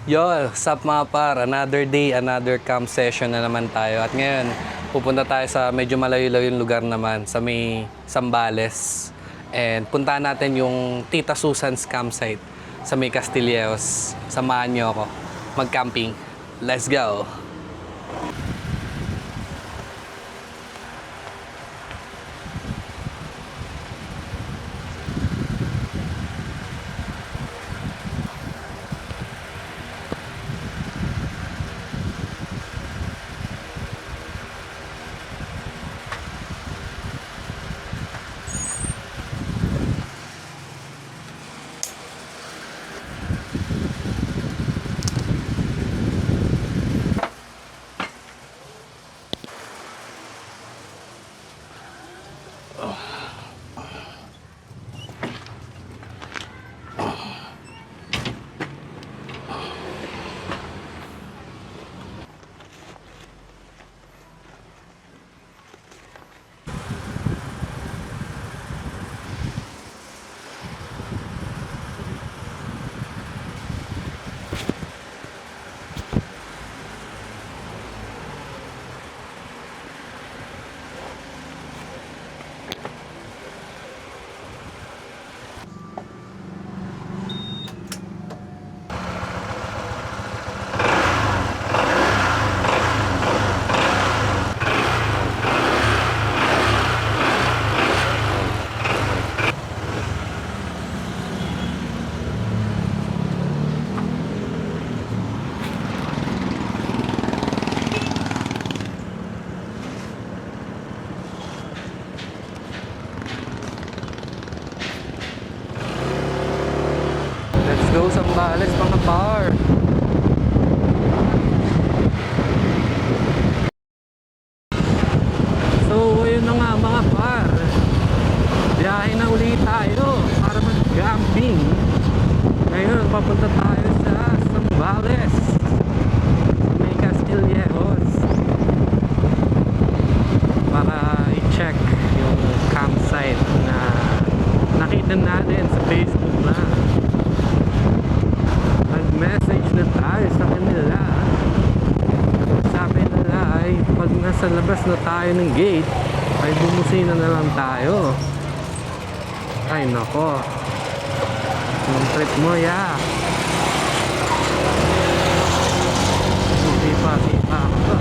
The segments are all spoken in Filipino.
Yo, sup mga par, another day, another camp session na naman tayo. At ngayon, pupunta tayo sa medyo malayo-layo yung lugar naman, sa may Zambales. And puntahan natin yung Tita Susan's campsite sa may Castilleos. Samahan niyo ako mag-camping. Let's go! Let's go Zambales mga par! So, ayun na nga mga par. Biyahe na ulit tayo para mag-camping. Ngayon, papunta tayo sa Zambales, sa may Castillejos, para i-check yung campsite na nakita natin sa Facebook na. Nag-message na tayo sa kanila. Sabi nila ay pag nasa labas na tayo ng gate ay bumusina na lang tayo. Ay nako, yung trip mo ya. Sipa ako ba?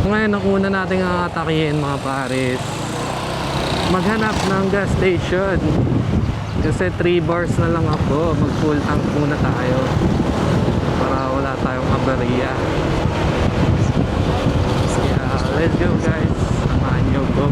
Ngayon, ang una nating atakihin mga pares, maghanap ng gas station. Kasi 3 bars na lang ako. Mag full tank muna tayo para wala tayong aberya. Kaya let's go guys, samahan nyo, go.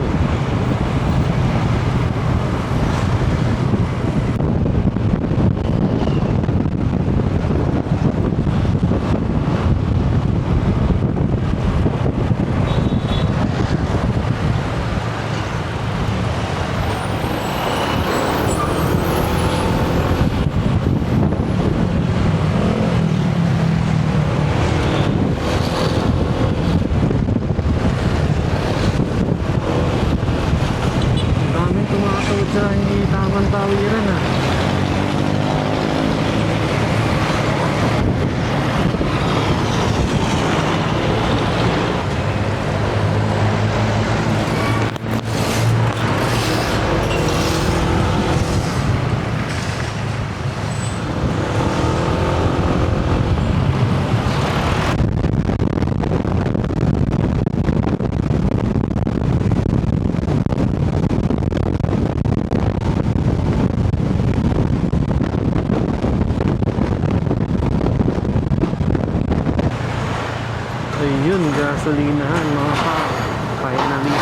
Sa hindi tamang tawiran ah. Ayun, gasolinahan mga pa. Finally.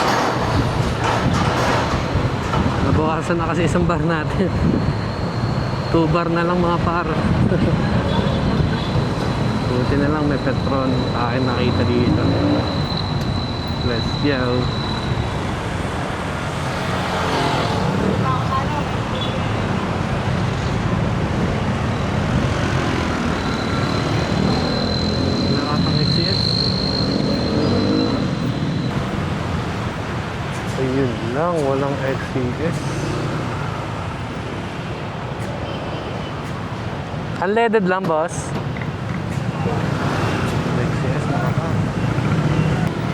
Nabawasan na kasi isang bar natin. 2 bar na lang mga par. Buti na lang may Petron. Akin nakita dito. Let's go. lang, walang XCS. Unleaded lang, boss. XCS mga pa.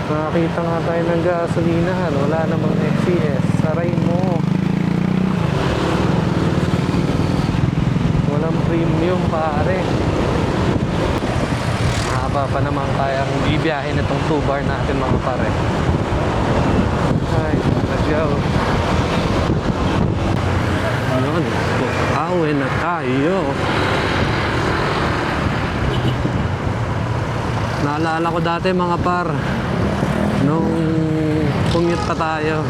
Nakakita nga tayo ng gasolinahan. Wala namang XCS. Saray mo. Walang premium, pare. Mahaba pa naman kayang ibiyahin itong 2 bar natin mga pare. Ay, let's go. Yun, pauwi na tayo. Naalala ko dati mga par, nung commute pa tayo,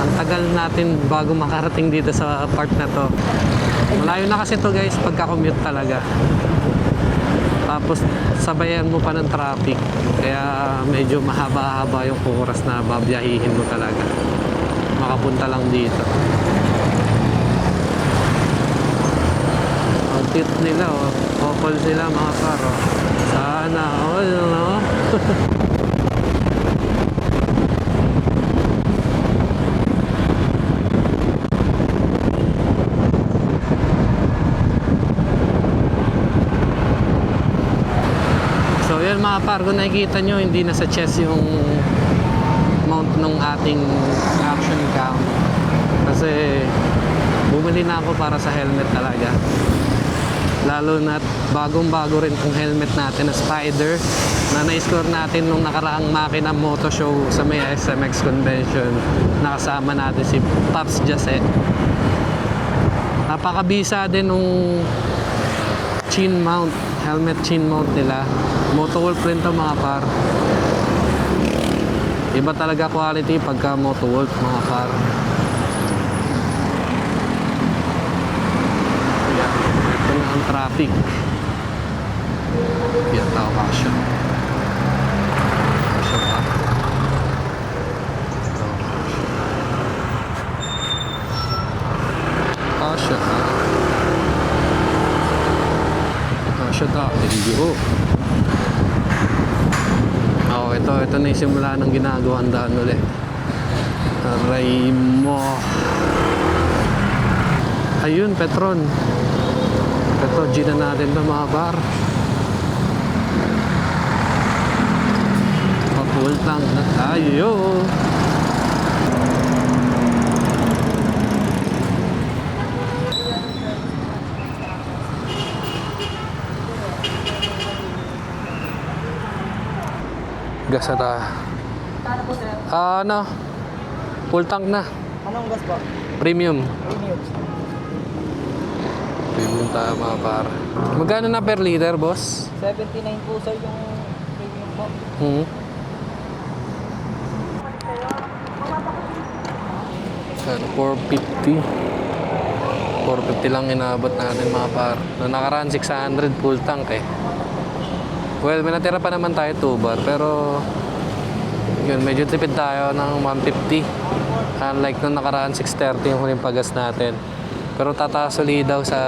ang tagal natin bago makarating dito sa part na to. Malayo na kasi to guys pagka commute talaga. Tapos sabayan mo pa ng traffic, kaya medyo mahaba-haba yung oras na babiyahihin mo talaga makapunta lang dito. Ang cute nila, oh. Couple sila mga paro. Sana all, no? So yan mga par, kung nakikita nyo, hindi na sa chest yung mount ng ating action cam. Kasi bumili na ako para sa helmet talaga. Lalo na bagong-bago rin kung helmet natin na Spider na na-score natin nung nakaraang makina moto show sa may SMX convention. Nakasama natin si Pops Jase. Napakabisa din nung chin mount, helmet chin mount nila. Motowolf rin to mga par. Iba talaga quality pagka Motowolf mga par. Ito na ang traffic. Yan tao kasya. Kasya pa. Kasya pa. Kasya ta. Video. Oh, ito na yung simula ng ginagawang daan ulit. Aray mo. Ayun, Petron. Petron, G na natin ito mga bar. Papull tank na tayo. Gas na tayo. Kano po sir? Ano? Full tank na. Anong gas po? Premium. Premium. Premium tayo mga par. Magkano na per liter, boss? 79 po sir yung premium po. Ano, 450. 450 lang inabot natin mga par. Noong nakaraan 600 full tank eh. Well, may natira pa naman tayo 2 bar, pero yun, medyo tipid tayo ng 150. Unlike nung nakaraan 630 yung huling pagas natin. Pero tataas ulit daw sa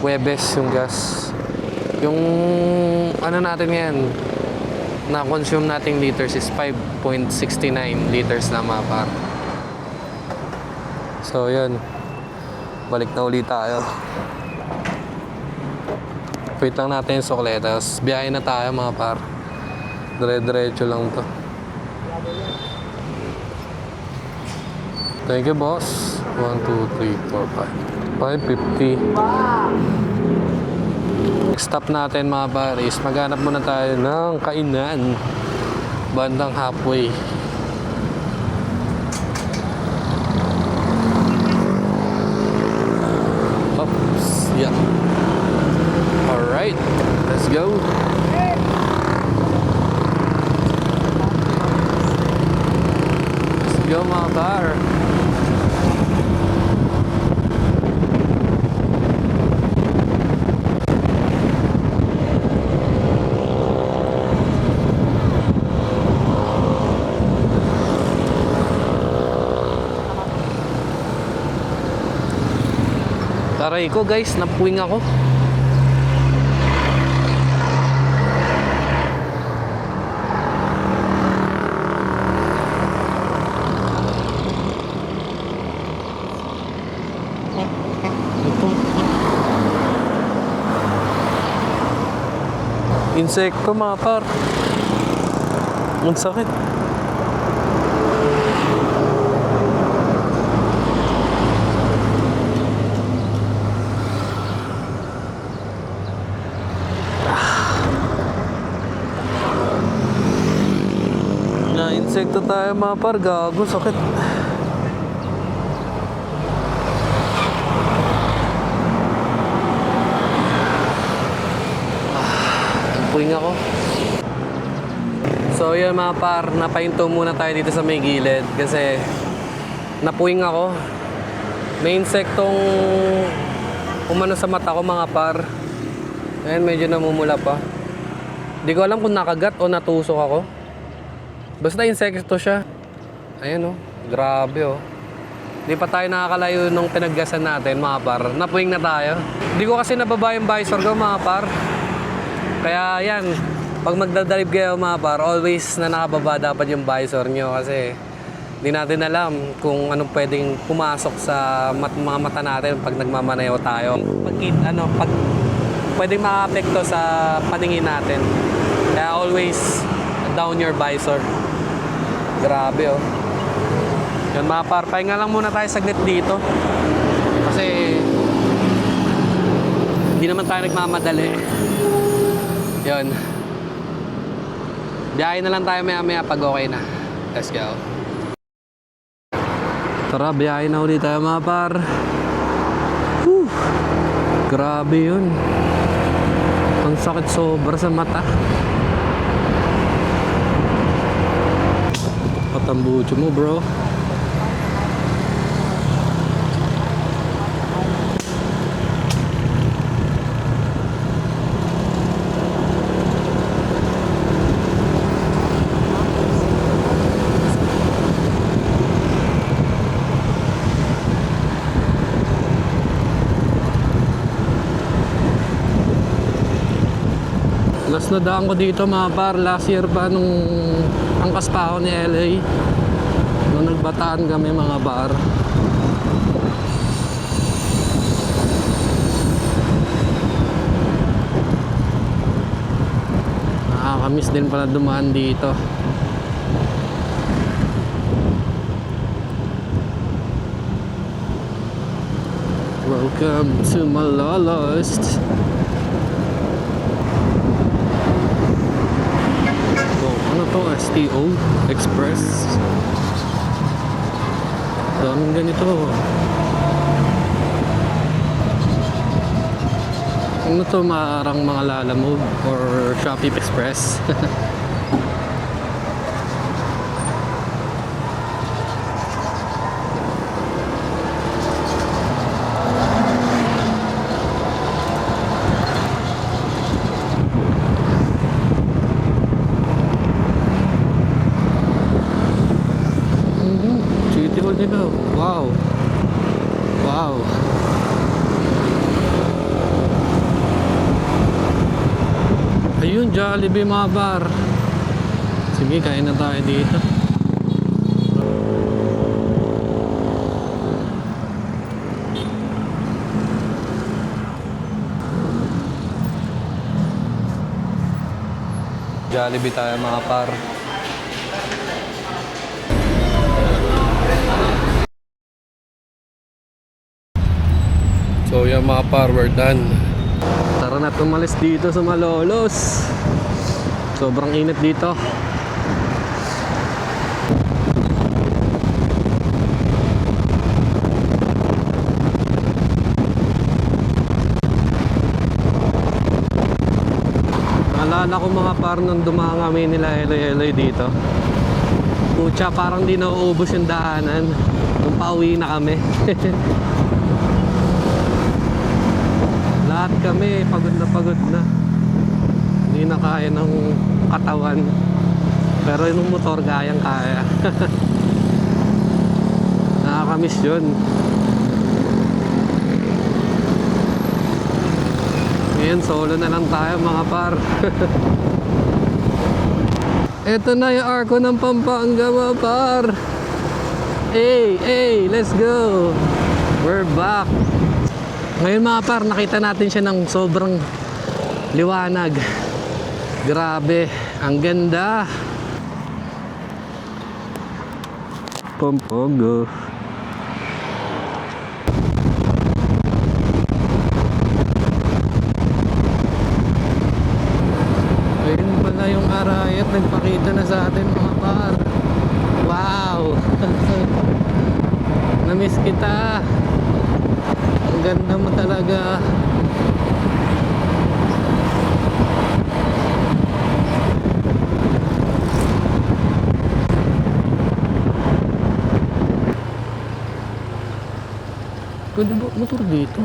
Webes yung gas. Yung ano natin ngayon, na consume nating liters is 5.69 liters na mga par. So yun, balik na ulit tayo. Wait lang natin yung sukle, tapos biyahe na tayo mga par. Dire-diretso lang to. Thank you boss. 1, 2, 3, 4, 5 550. Next stop natin mga par is maghanap muna tayo ng kainan bandang halfway. Oops, yeah. Alright, let's go. Let's go mga par. Taray ko guys, napuwing ako. Insekto mga par. Ang sakit. Na insekto tayo mga par. Gago, sakit. Puwing ako. So yun mga par, napahinto muna tayo dito sa may gilid kasi napuwing ako. May insektong umano sa mata ko mga par. Ayan, medyo namumula pa. Di ko alam kung nakagat o natusok ako. Basta insekto siya. Ayan oh, grabe oh. Di pa tayo nakakalayo nung pinaggasan natin mga par. Napuwing na tayo. Di ko kasi nababa yung visor ko mga par. Kaya yan, pag magdadrive kayo mga par, always na nakababa dapat yung visor nyo kasi hindi natin alam kung anong pwedeng pumasok sa mga mata natin pag nagmamaneho tayo. Pag pwedeng maka-apekto sa paningin natin. Kaya always down your visor. Grabe oh. Yun mga par, pahinga lang muna tayo saglit dito. Kasi hindi naman tayo nagmamadali. Yun. Biyahe na lang tayo maya-maya pag okay na. Let's go. Tara, biyahe na ulit tayo mga par. Whew. Grabe yun. Ang sakit sobra sa mata. Patambucho mo bro. Last na daan ko dito mga par, last year pa nung angkas pa ako ni LA. Nung nagbataan kami mga par. Nakakamiss din pala dumaan dito. Welcome to Malolos. Ano to? STO Express. Daming ganito. Ano to, maarang mga Lalamove or Shopee Express. Beautiful din oh. Wow. Wow. Ayun, Jollibee mga bar. Sige, kain na tayo dito. Jollibee tayo mga par. So yan mga par, we're done. Tara na tumalis dito sa Malolos. Sobrang init dito. Naalala ko mga par nung dumaan kami nila Eloy dito. Pucha, parang di nauubos yung daanan nung pauwi na kami. Lahat kami pagod na. Hindi na kaya ng katawan. Pero yung motor kayang kaya. Nakakamiss yun. Ngayon solo na lang tayo mga par. Ito na yung arko ng Pampanga mga par. Hey, let's go. We're back. Ngayon mga par, nakita natin siya ng sobrang liwanag. Grabe, ang ganda. Pompogo. Ayun pala yung Arayat, nagpakita na sa atin mga par. Wow. Namiss kita. Ang ganda mo talaga. Pwede ba motor dito?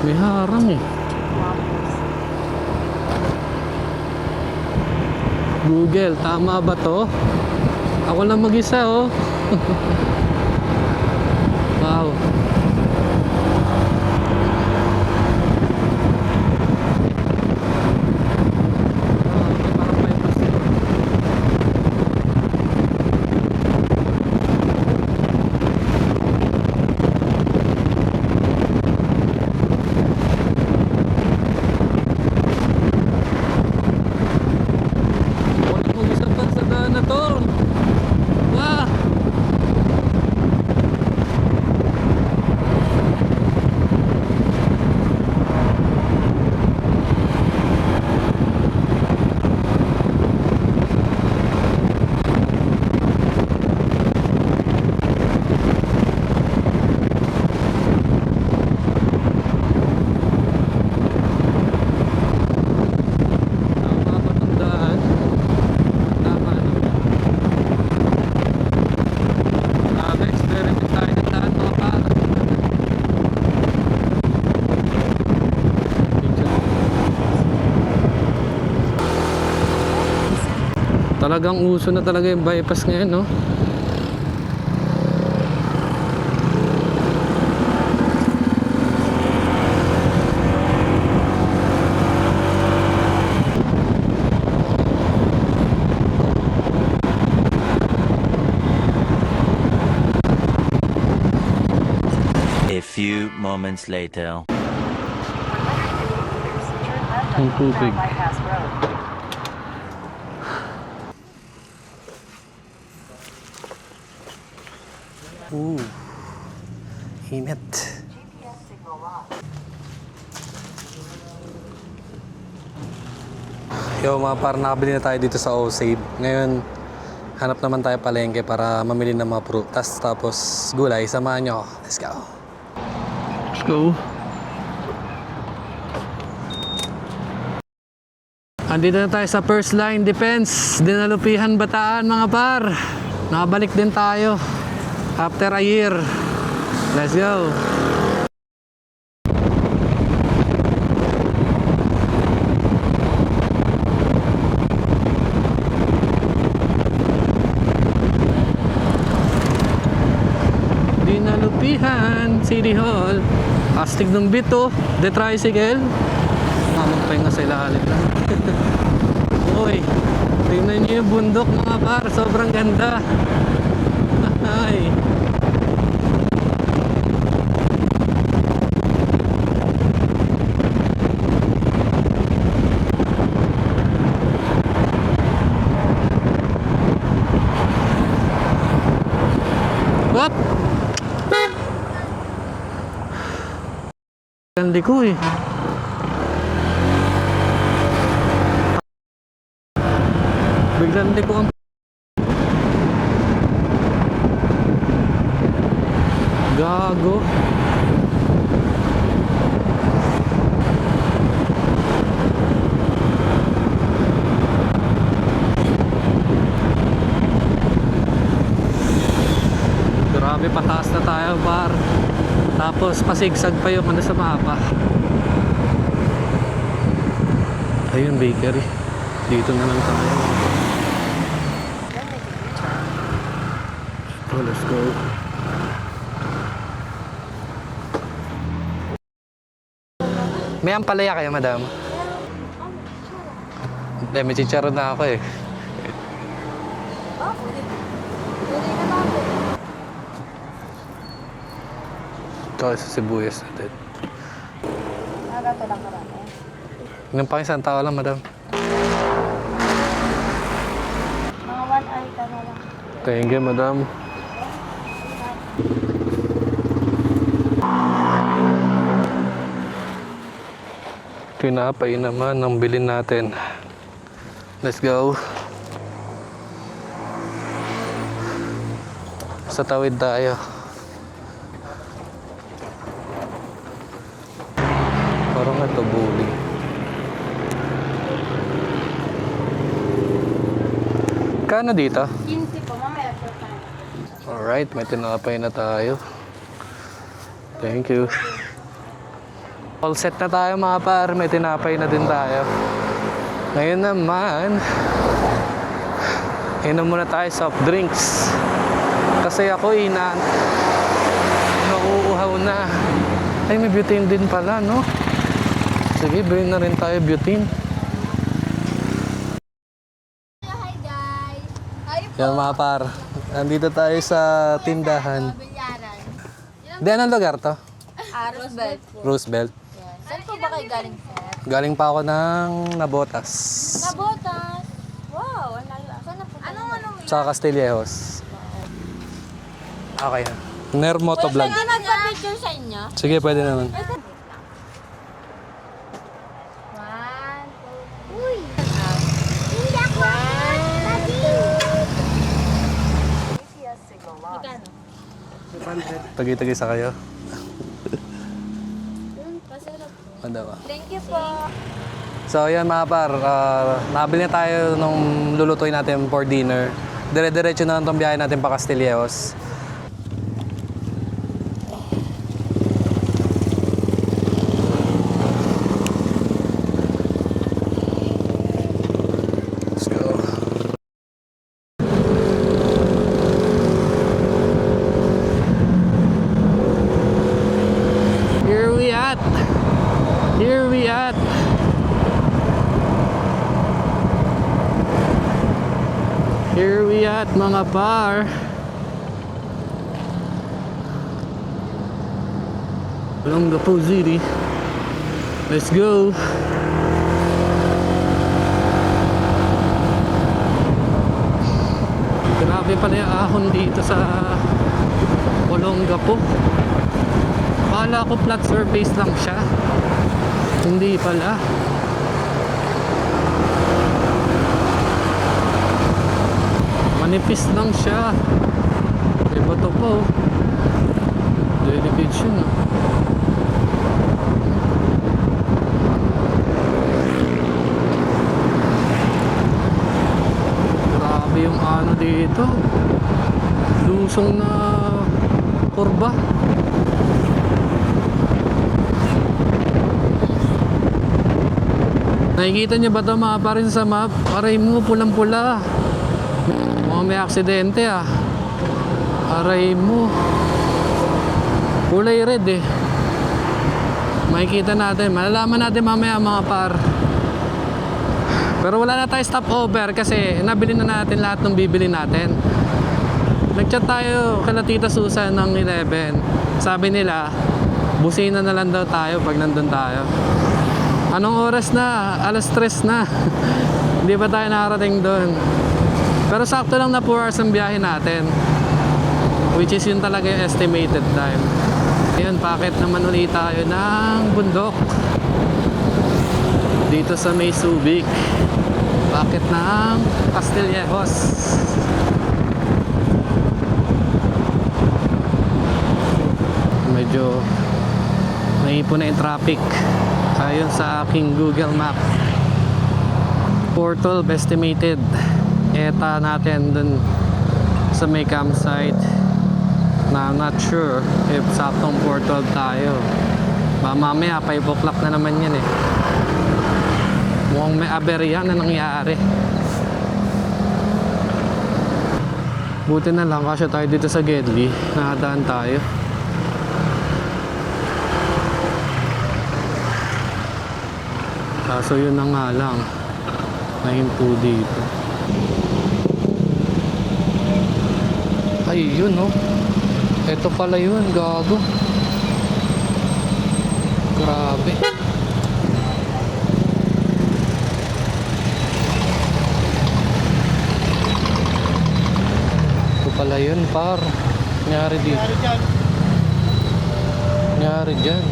May harang eh. Google, tama ba to? Ako lang mag-isa oh. Wow. Parang bypass dito. Wala mag-isa pa sa daan na to. Wow. Tama ba itong daan? Tama no? Experiment tayo ng daan mga para. Talagang uso na talaga yung bypass ngayon, no? A few moments later. Ang tubig. Init. Yo mga par, nakabili na tayo dito sa O-Save. Ngayon, hanap naman tayo palengke para mamili ng mga prutas. Tapos gulay, samahan nyo ako. Let's go. Let's go. Andito na tayo sa First Line Defense, Dinalupihan, Bataan mga par. Nakabalik din tayo after a year. Let's go. Dinalupihan City Hall. Astig ng bito, the tricycle. Mamagpahinga sa ilalim lang. Uy, tingnan niyo yung bundok mga par, sobrang ganda. Ay. What? Gandi ko eh. Biglang di ko ang gago. Grabe, pataas na tayo par. Tapos pasigsag pa yung ano sa mapa. Ayun, bakery. Dito na lang tayo. Oh, let's go. May ampalaya kayo, madam? May chicharon na ako eh. Tsaka sa sibuyas natin. Nagato lang karami. Ilang pa isang tao lang, madam. Mga 1 hour ka na lang. Thank you, madam. Tinapay naman ang bilhin natin. Let's go. Sa tawid tayo. Parang ito buli. Kano dito? 15 po, mamaya po tayo. Alright, may tinapay na tayo. Thank you. All set na tayo mga par, may tinapay na din tayo. Ngayon naman, inom muna tayo soft drinks. Kasi ako nauuhaw na. Ay, may butane din pala, no? Sige, bilhin na rin tayo butane. Hi guys! Hi po! Yan mga par, nandito tayo sa tindahan. Bilyaran. Di, anong lugar to? Roosevelt po. Roosevelt. Saan po ba kayo galing, sir? Galing pa ako ng Nabotas. Nabotas! Wow! Saan na po? Anong Sa Castillejos. Okay na. Nermoto vlog. Pwede magpa-picture sa inyo? Sige, pwede naman. 1, 2, uy! Hindi ako! Magkano? Tagi-tagi sa kayo. Pasarap. Ano ba? Thank you po. So, yan mga par. Nabili na tayo nung lulutuin natin for dinner. Dire-diretso na lang itong biyahe natin pa Castillejos. Let's go. Here we at. Here we at. Here we at mga par. Olongapo City. Let's go. Grabe pala yung ahon dito sa Olongapo. Akala ko flat surface lang siya. Hindi pala. Manipis lang siya. May bato po. Delicate siya, no? Grabe yung ano dito. Lusong na kurba. Nakikita niyo ba ito mga parin sa map? Aray mo, pulang-pula. Mukhang may aksidente ah. Aray mo. Kulay red eh. Makikita natin. Malalaman natin mamaya mga par. Pero wala na tayo stopover kasi nabili na natin lahat ng bibili natin. Nag-chat tayo kala Tita Susan ng 11. Sabi nila, busina na lang daw tayo pag nandun tayo. Anong oras na? Alas 3 na. Hindi pa tayo nakarating doon. Pero sakto lang na 4 hours ang biyahe natin. Which is yun talaga yung estimated time. Ayun, packet naman ulit tayo ng bundok. Dito sa May Subic. Packet ng Castillejos. Medyo naipon na yung traffic. Ayon sa aking Google Map. 412 estimated. ETA natin dun sa may campsite na I'm not sure if saktong 412 tayo. Mamaya 5 o'clock na naman yan eh. Mukhang may aberya na nangyari. Buti na lang kasi tayo dito sa Gedli. Nakadaan tayo. Kaso yun na nga lang. Nahinto dito. Ay, yun oh. Ito pala yun, gago. Grabe. Ito pala yun, par. Nangyari dito. Nangyari dyan.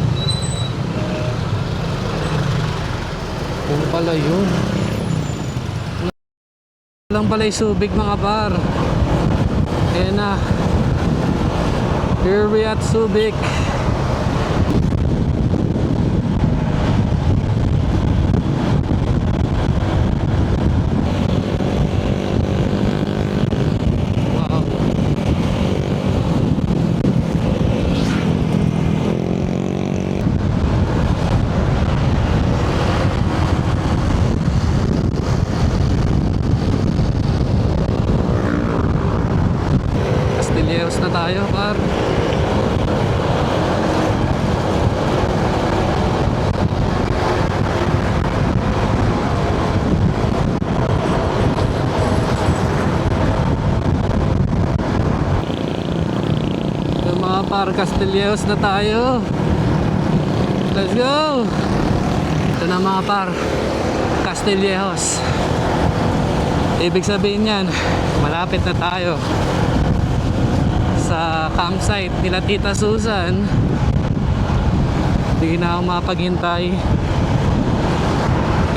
Yun pala yun. Lang pala yung Subic mga par. Ayan na. Here we at Subic. Wow. Castilleros na tayo, par. Ito mga par, Castilleros na tayo. Let's go! Ito na mga par, Castilleros. Ibig sabihin yan, malapit na tayo sa campsite nila Tita Susan. Hindi na ako mapaghintay.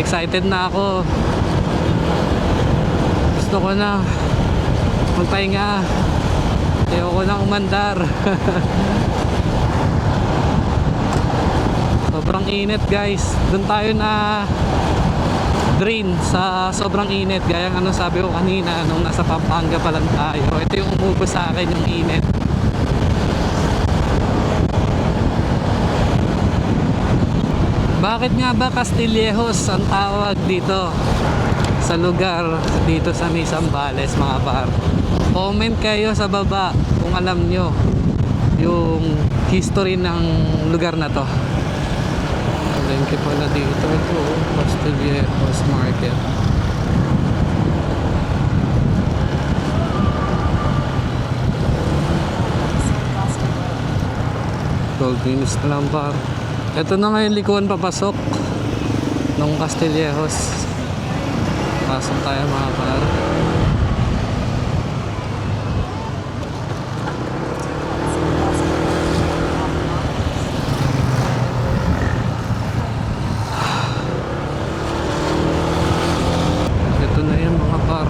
Excited na ako. Gusto ko na magpahinga. Ayoko na umandar. Sobrang init guys. Doon tayo na drain sa sobrang init. Gaya ng ano sabi ko kanina nung nasa Pampanga pa lang tayo. Ito yung umubos sa akin yung init. Bakit nga ba Castillejos ang tawag dito sa lugar dito sa may Zambales mga par? Comment kayo sa baba kung alam nyo yung history ng lugar na to. Palengke pala dito. Ito, Castillejos Market. 12 minutes na lang par. Ito na ngayon likuan papasok ng Castillejos. Pasok tayo mga par. Ito na yan mga par.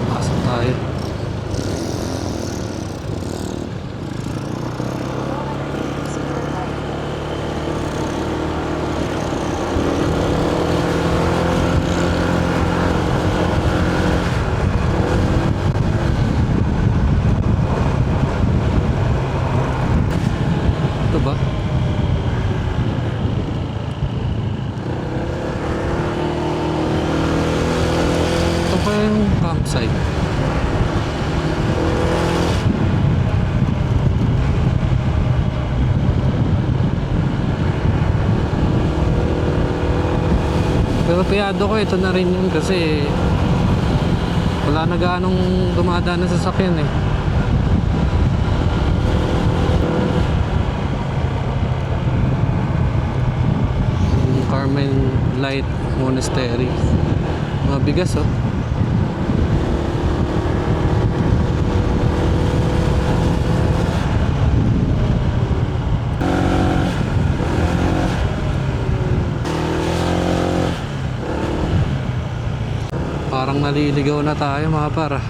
Pasok tayo. Ito ba? Ito pa yung campsite. Pero piyado ko ito na rin yun kasi wala na gaanong dumadaan na sasakyan eh. Carmen Light Monastery. Mga bigas oh. Parang naliligaw na tayo mga para.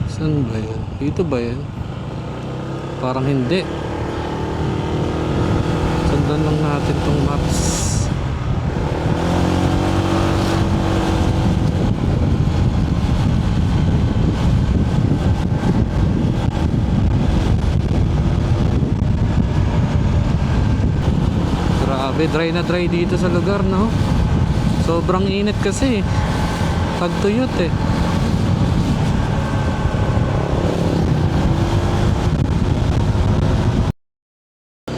Saan ba yan? Dito ba yan? Parang hindi. Sundan lang natin tong maps. Grabe, dry na dry dito sa lugar, no? Sobrang init kasi. Pagtuyot eh.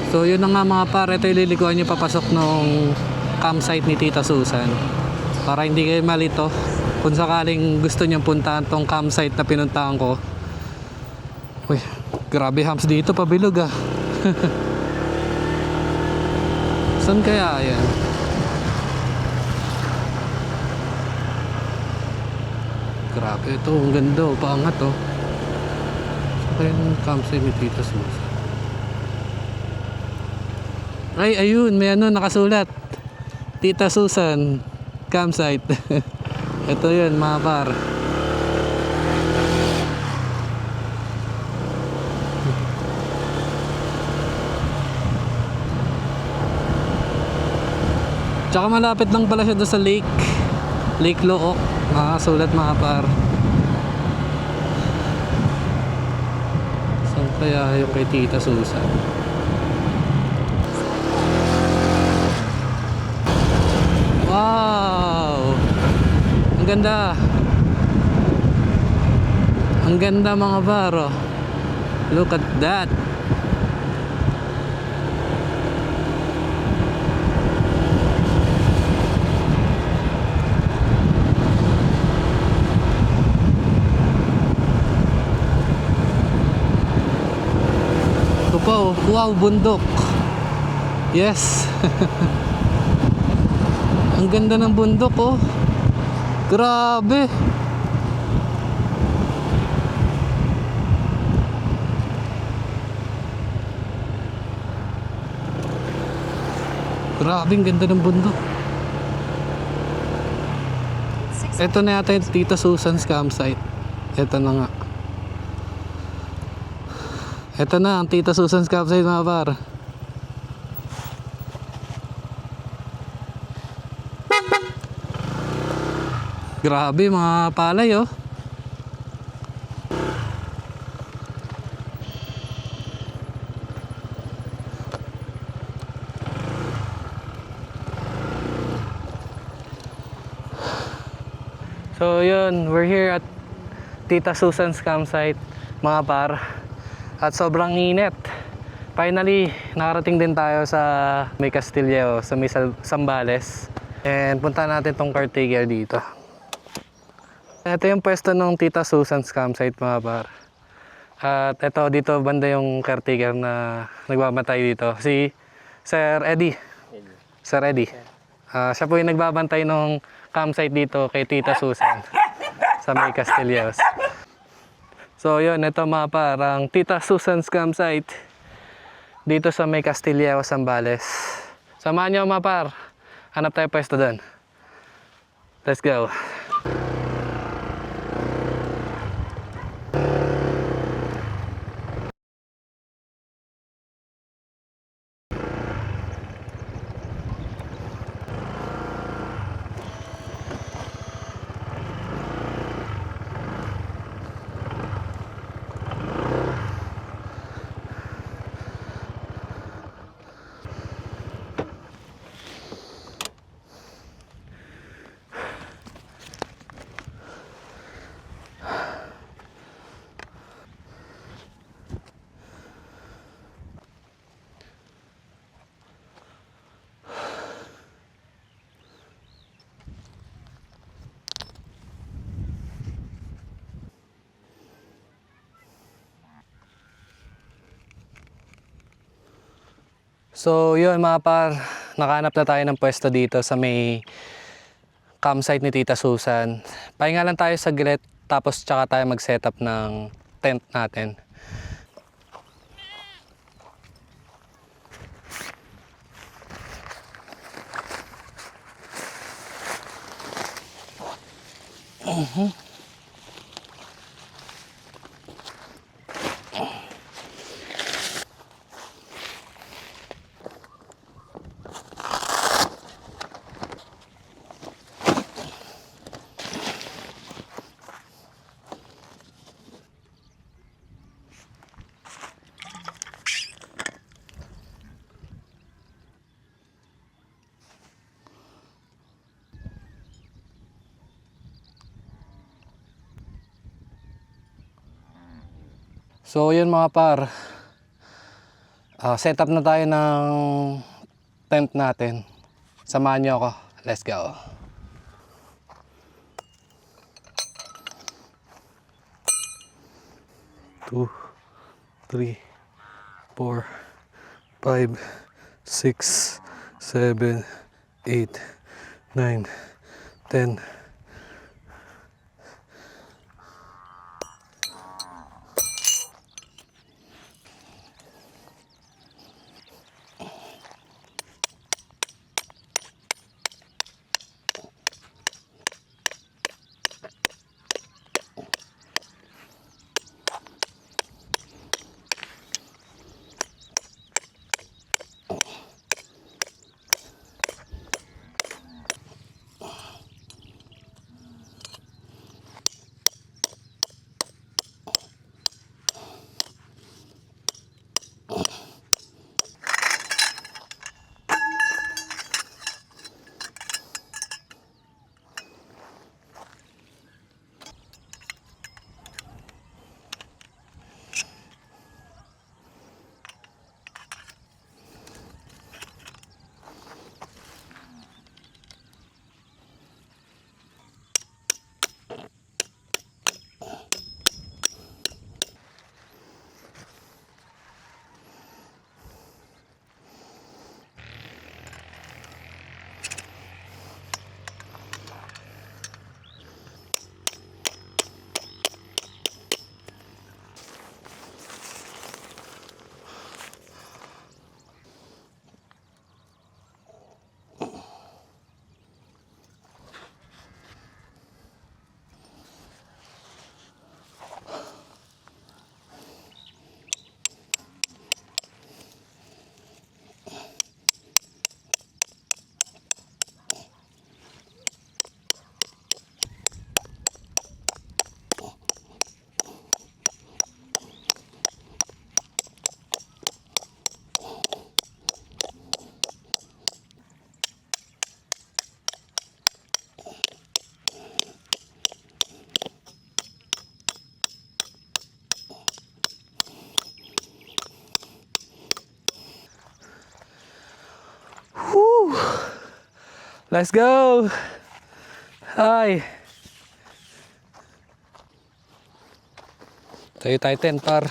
So yun na nga mga pare, ito ililikuan nyo papasok nung campsite ni Tita Susan. Para hindi kayo malito kung sakaling gusto nyo puntahan tong campsite na pinuntahan ko. Uy, grabe hams dito, pabilog ah. Saan kaya yan? Grabe ito, ang ganda oh, paangat oh. Saan kaya yung campsite ni Tita Susan? Ay, ayun, may ano, nakasulat. Tita Susan, campsite. Ito yun, mga par. Tsaka malapit lang pala siya doon sa lake. Lake Look. Nakasulat, mga par. Saan kaya yung kay Tita Susan? Wow! Ang ganda. Ang ganda, mga baro. Look at that. Ito pa oh. Wow, bundok. Yes. Ang ganda ng bundok oh. Grabe. Grabe, ang ganda ng bundok. Ito na yata yung Tita Susan's campsite. Ito na nga. Ito na ang Tita Susan's campsite, mga par. Grabe, mga palay oh. So yun, we're here at Tita Susan's campsite, mga par. At sobrang init. Finally, nakarating din tayo sa May Castillejo, sa May Zambales. And punta natin tong caretaker dito. Ito yung pwesto ng Tita Susan's campsite, mga par. At ito, dito banda yung caretaker na nagbabantay dito. Si Sir Eddie. Sir Eddie. Siya po yung nagbabantay ng campsite dito kay Tita Susan sa May Castillejo. So yun, ito, mga par, ang Tita Susan's campsite dito sa May Castillejo, Zambales. Samahan nyo, mga par. Hanap tayo pwesto doon. Let's go. So yun, mga par, nakahanap na tayo ng pwesto dito sa may campsite ni Tita Susan. Pahinga lang tayo saglit, tapos tsaka tayo mag-setup ng tent natin. So yun, mga par, set up na tayo ng tent natin. Samahan nyo ako. Let's go. Two, 3, 4, 5, 6, 7, 8, 9, 10. Let's go! Hi! Tayo tayo 10 par.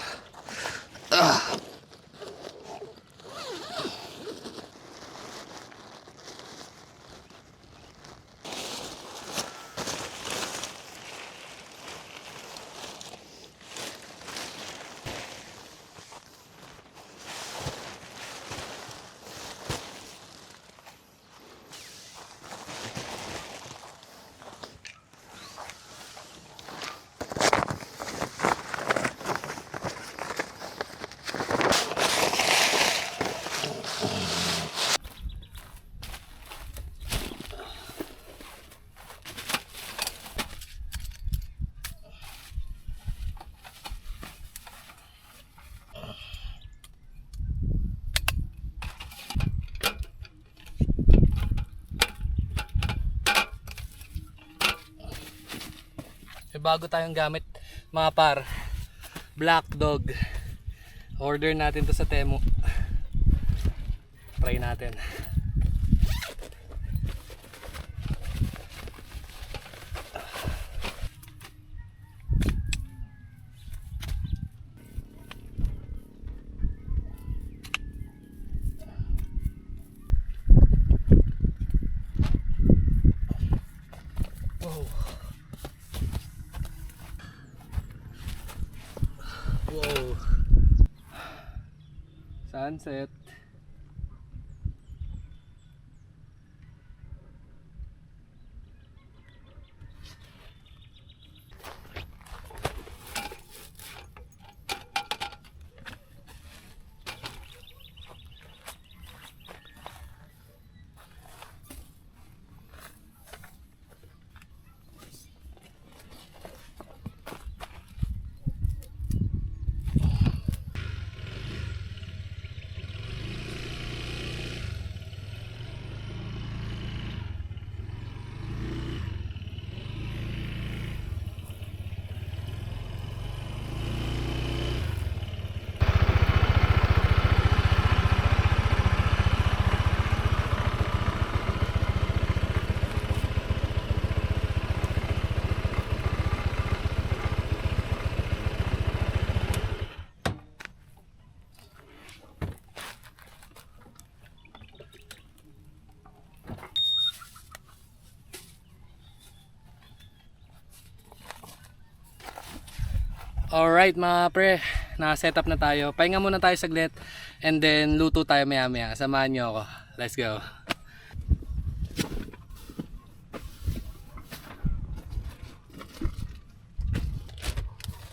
May bago tayong gamit mga par, Black Dog. Order natin to sa Temu. Try natin. Wow. Wow. Sunset. Alright mga pre, naka-set up na tayo. Pahinga muna tayo saglit and then luto tayo maya maya. Samahan nyo ako. Let's go.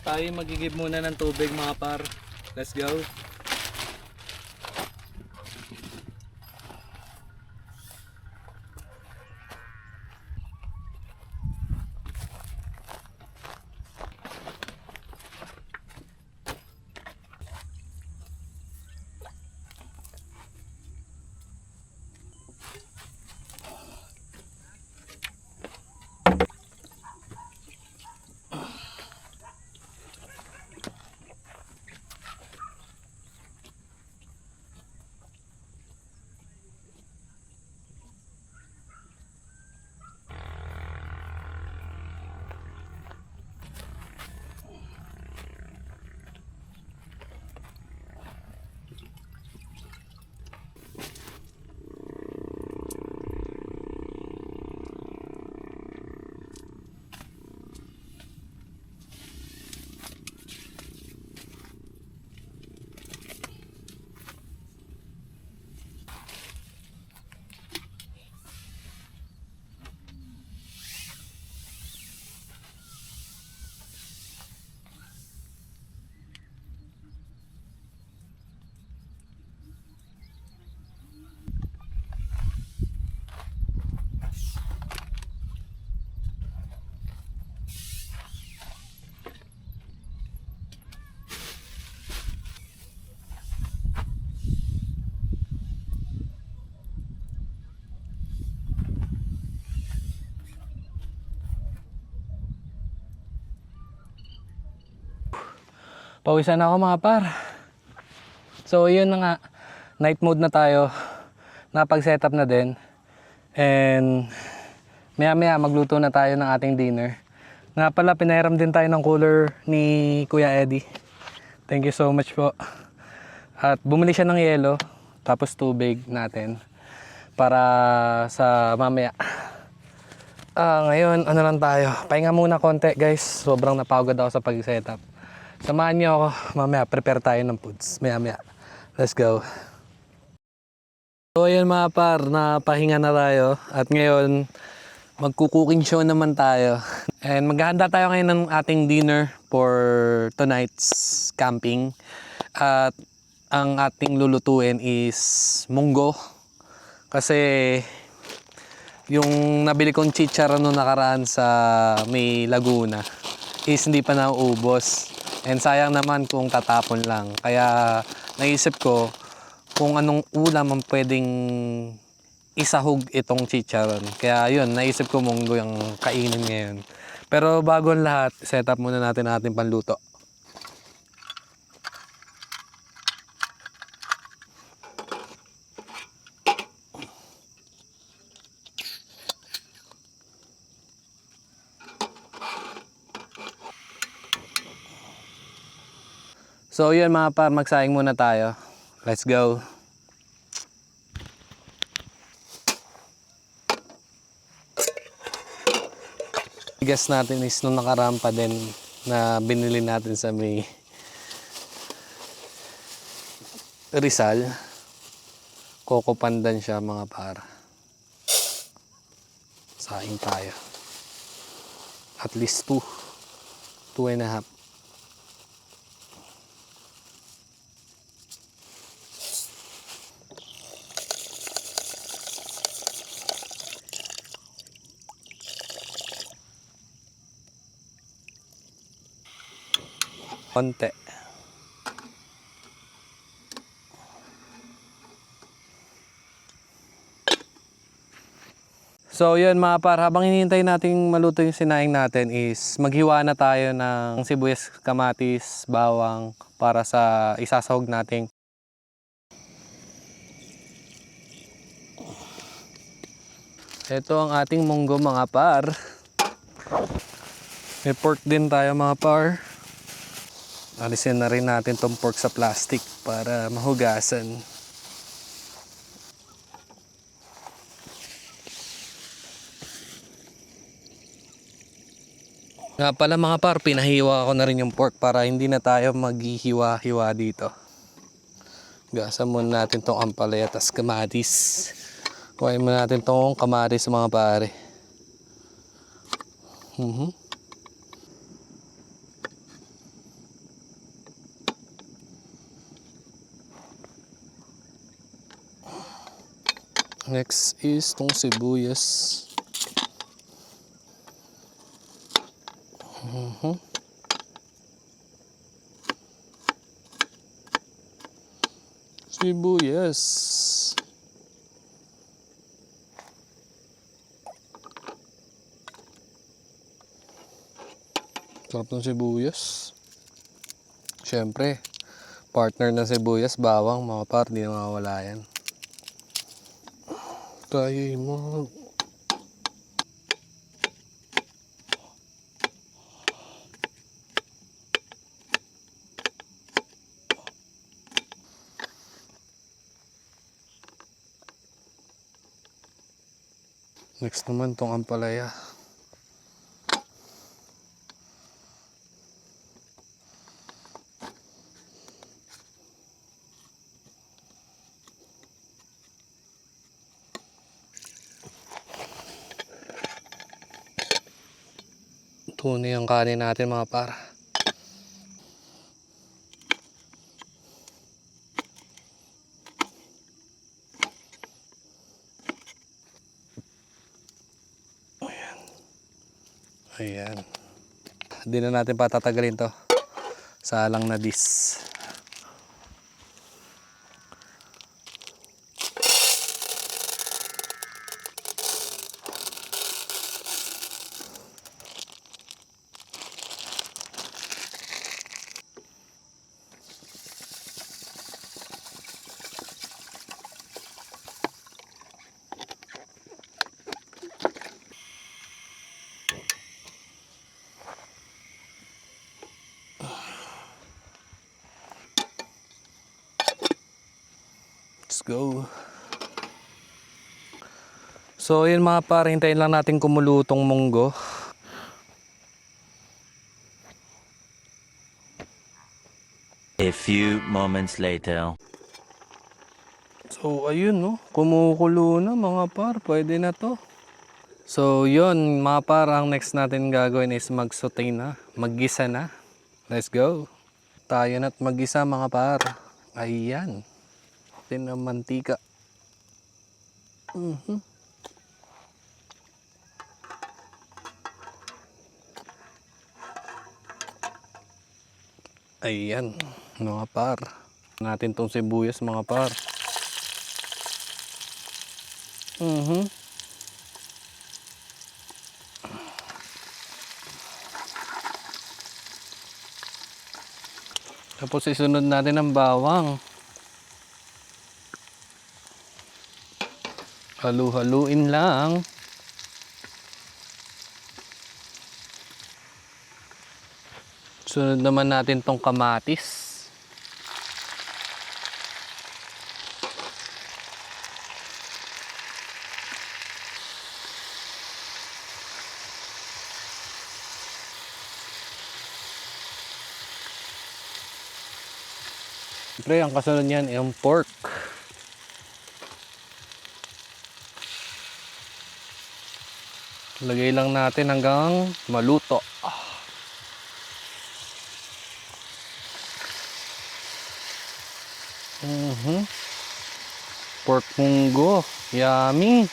Tayo magigib muna ng tubig mga par. Let's go. Pawisan na ako mga par. So yun na nga, night mode na tayo. Napag-setup na din. And maya maya magluto na tayo ng ating dinner. Nga pala, pinahiram din tayo ng cooler ni Kuya Eddie. Thank you so much po. At bumili siya ng yelo, tapos tubig natin para sa mamaya. Ngayon, ano lang tayo. Pahinga muna konti guys. Sobrang napagod ako sa pag-setup. Samahan niyo ako, mamaya prepare tayo ng foods, maya. Let's go. So ayun mga par, napahinga na tayo at ngayon magkukuking show naman tayo. And maghahanda tayo ngayon ng ating dinner for tonight's camping. At ang ating lulutuin is munggo. Kasi yung nabili kong chicharon noong nakaraan sa may Laguna is hindi pa nauubos. And sayang naman kung tatapon lang. Kaya naisip ko kung anong ulam ang pwedeng isahog itong chicharon. Kaya yun, naisip ko munggo yung kainin ngayon. Pero bago ang lahat, set up muna natin ating panluto. So yun mga par, magsaing muna tayo. Let's go. Bigas natin is nung nakarampa din na binili natin sa may Rizal. Coco pandan siya mga par. Saing tayo. At least 2.5. Konti. So yun mga par, habang hinihintay nating maluto yung sinaing natin is maghiwa na tayo ng sibuyas, kamatis, bawang para sa isasahog nating. Ito ang ating munggo mga par. May pork din tayo mga par. Alisin na rin natin tong pork sa plastic para mahugasan. Nga pala mga par, pinahiwa ko na rin yung pork para hindi na tayo maghihiwa-hiwa dito. Gasan muna natin tong ampalaya tas kamatis. Kuhain muna natin tong kamatis mga pare. Next is tong sibuyas. Sibuyas. Sarap ng sibuyas. Siyempre, partner ng sibuyas, bawang, mga par, di na mawawala yan. Tayo mo. Next naman tong ampalaya. Tunay ang kanin natin mga par. Ayan. Hindi na natin patatagalin to. Salang na dis. Let's go. So yun mga par, hintayin lang natin kumulutong munggo. A few moments later. So ayun no, kumukulo na mga par, pwede na to. So yun mga par, ang next natin gagawin is mag-saute na, maggisa na. Let's go. Tayo na't maggisa mga par. Ayan. Tin ng mantika. Ayan, mga par. Natin tong sibuyas mga par. Tapos isunod natin ang bawang. Halu-haluin lang. Sunod naman natin tong kamatis. Siyempre, ang kasunod niyan yung pork. Lagay lang natin hanggang maluto. Pork munggo. Yummy.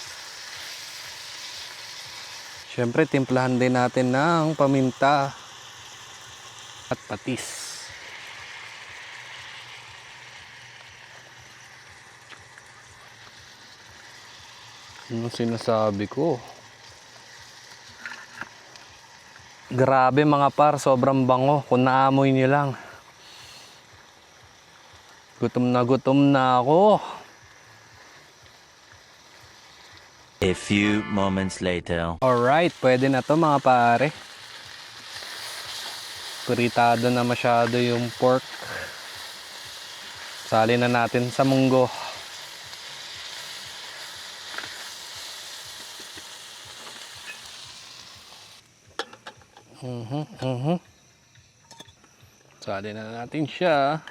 Siyempre, timplahan din natin ng paminta at patis. Ano sinasabi ko? Grabe mga par, sobrang bango. Kung naamoy nyo lang. Gutom na ako. A few moments later. Alright, pwede na to mga pare. Puritado na masyado yung pork. Sali na natin sa munggo. Sali na natin siya.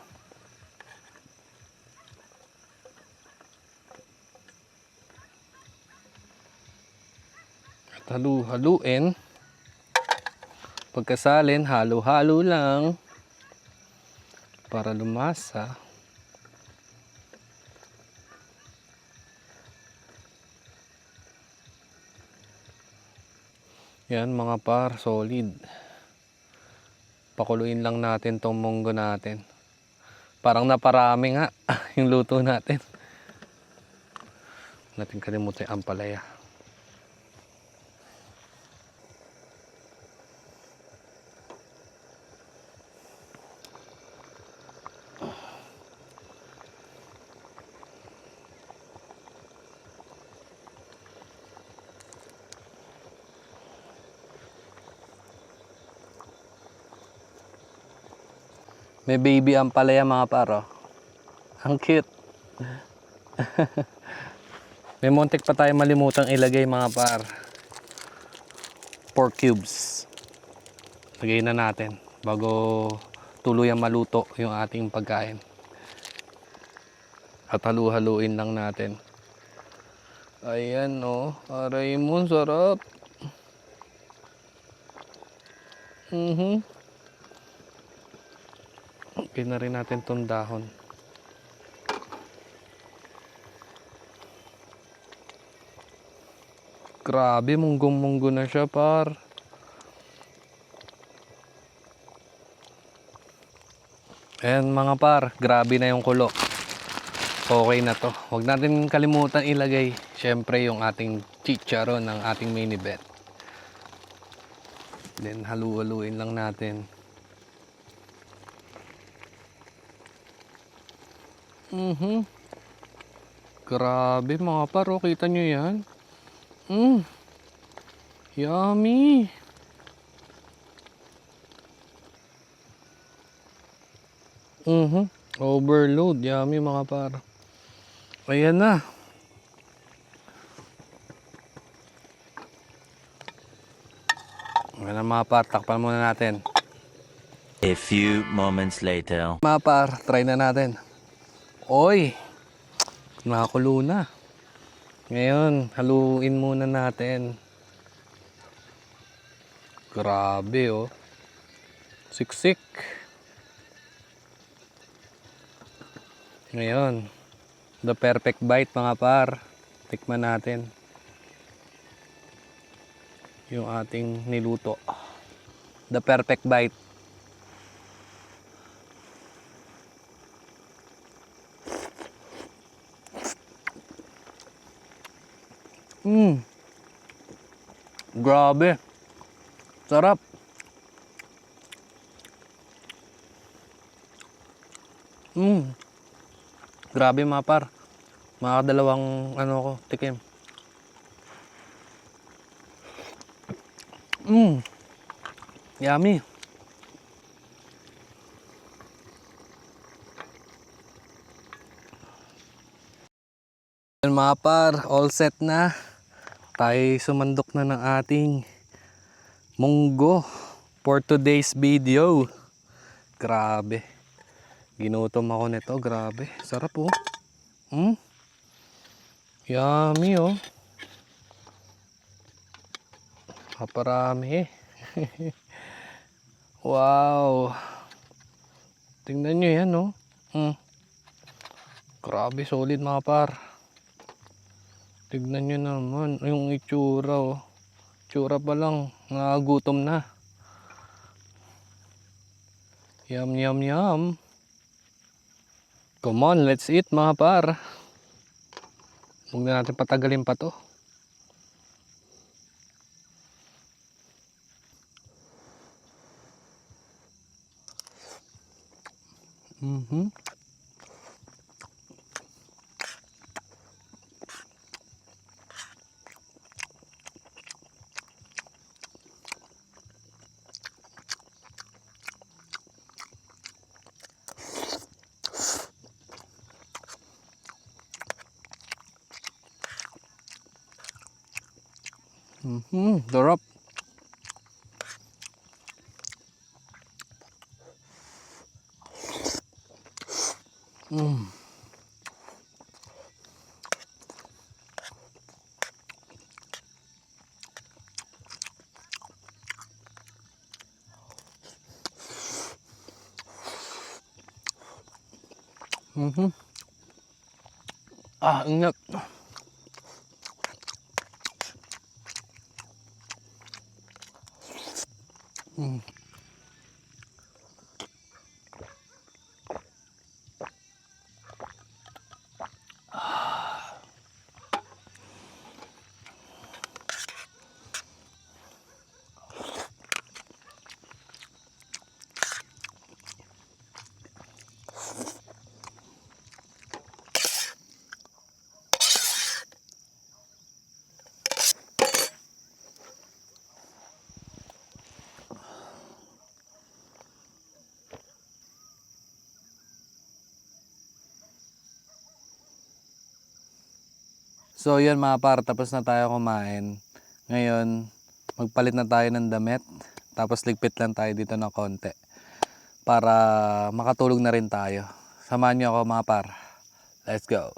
At halu-haluin. Pagkasalin, halo-halo lang para lumasa. Yan mga par, solid. Pakuluin lang natin tong munggo natin. Parang naparami nga yung luto natin. Natin kalimutan yung ampalaya. May baby ampalaya mga paro. Ang cute. May muntik pa tayo malimutang ilagay mga par. Pork cubes. Lagay na natin bago tuluyang maluto yung ating pagkain. At halu-haluin lang natin. Ayan oh, aray mo, sarap. Okay na rin natin tong dahon. Grabe, munggong-munggo na siya par. Ayan mga par, grabe na yung kulo. Okay na to. Huwag natin kalimutan ilagay syempre yung ating chicharon ng ating mini bet. Then halu-haluin lang natin. Grabe mga paro, kita nyo yan? Yummy! Overload, yummy mga paro. Ayan na. Ayan na mga par, takpan muna natin. A few moments later. Mga par, try na natin. Oy! Nakakulo na. Ngayon, haluin muna natin. Grabe oh. Siksik. Ngayon, the perfect bite mga par. Tikman natin. Yung ating niluto. The perfect bite. Grabe. Sarap. Grabe mga par. Makakadalawang ano ko, tikim. Yummy. Mga par, all set na. Tayo sumandok na ng ating munggo for today's video. Grabe. Ginutom ako nito, grabe. Sarap oh. Yummy oh. Kaparami. Wow. Tingnan nyo yan oh. Grabe, solid mga par. Tignan nyo naman yung itsura oh. Itsura pa lang, nakagutom na. Yum yum yum. Come on, let's eat mga par. Huwag na natin patagalin pa to. Sarap. Ingat. So yun mga par, tapos na tayo kumain. Ngayon, magpalit na tayo ng damit. Tapos ligpit lang tayo dito ng konti. Para makatulog na rin tayo. Samahan niyo ako mga par. Let's go.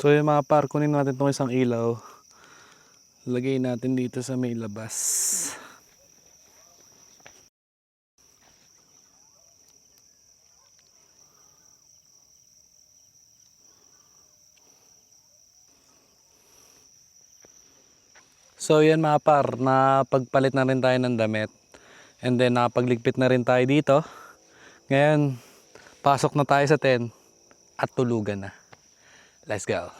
So yung mga par, kunin natin itong isang ilaw. Lagay natin dito sa may labas. So yan mga par, napagpalit na rin tayo ng damit. And then nakapagligpit na rin tayo dito. Ngayon, pasok na tayo sa tent at tulugan na. Let's go.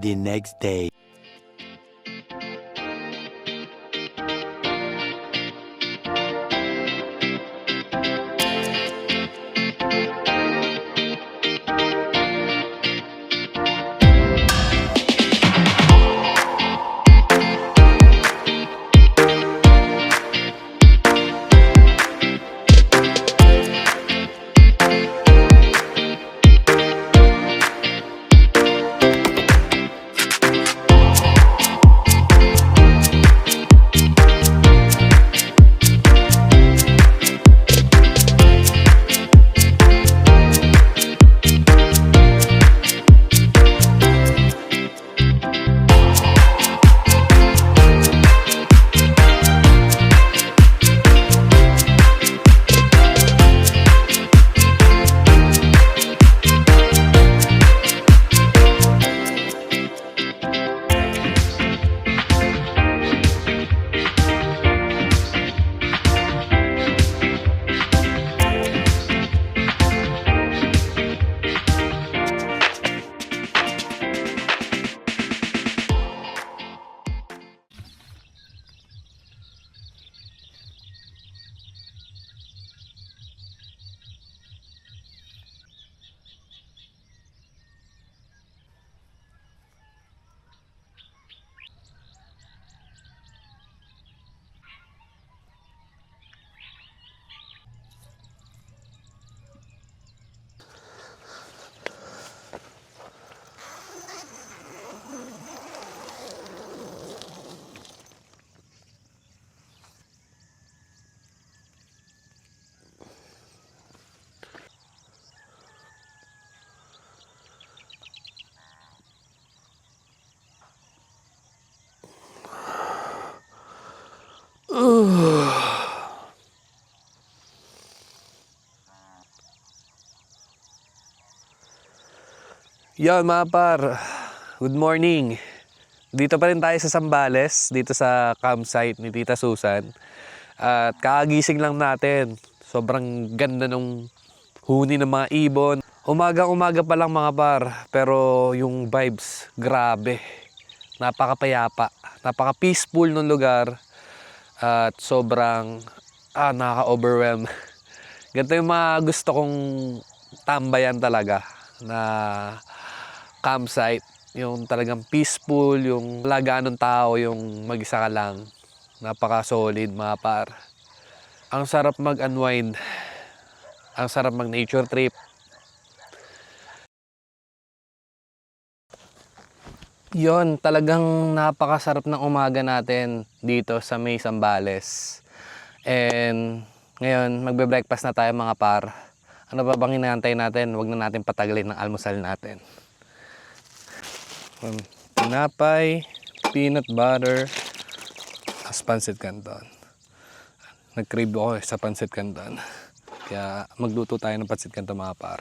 The next day. Yon mga par, good morning. Dito pa rin tayo sa Zambales, dito sa campsite ni Tita Susan. At kakagising lang natin. Sobrang ganda nung huni ng mga ibon. Umaga-umaga pa lang mga par, pero yung vibes, grabe. Napakapayapa, napaka-peaceful ng lugar. At sobrang nakaka-overwhelm. Ganito yung mga gusto kong tambayan talaga na campsite. Yung talagang peaceful, yung wala ganong tao, yung mag-isa ka lang. Napaka-solid mga par. Ang sarap mag-unwind. Ang sarap mag-nature trip. Yon, talagang napakasarap ng umaga natin dito sa May Zambales. And ngayon, magbe-breakfast na tayo mga par. Ano ba bang inaantay natin? Huwag na natin patagalin ng almusal natin. Tinapay, peanut butter, as pancit canton. Nag-crave ako sa pancit canton. Kaya magluto tayo ng pancit canton mga par.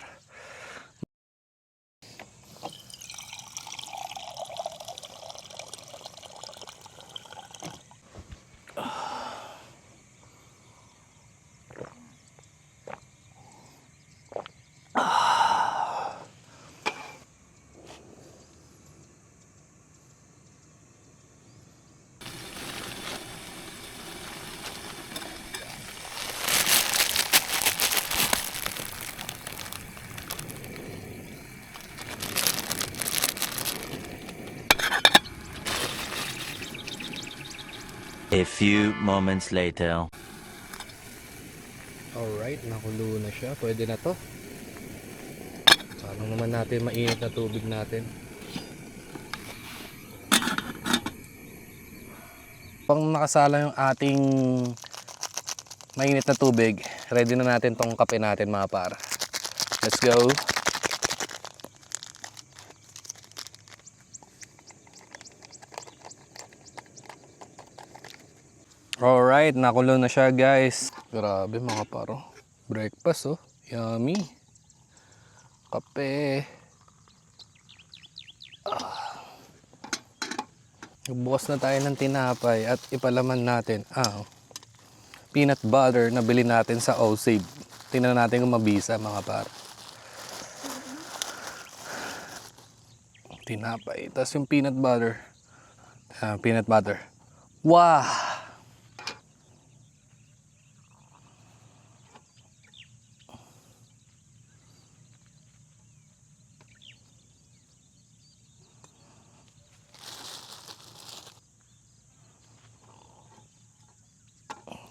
A few moments later. Alright, nakulo na siya. Pwede na to. Paano naman natin mainit na tubig natin? Pang nakasala yung ating mainit na tubig, ready na natin tong kape natin mga par. Let's go! Alright, nakulo na siya guys. Grabe mga paro. Breakfast oh. Yummy. Kape. Bukas na tayo ng tinapay at ipalaman natin peanut butter na bili natin sa Osave. Tingnan natin kung mabisa mga par. Tinapay. Tapos yung peanut butter. Peanut butter. Wow!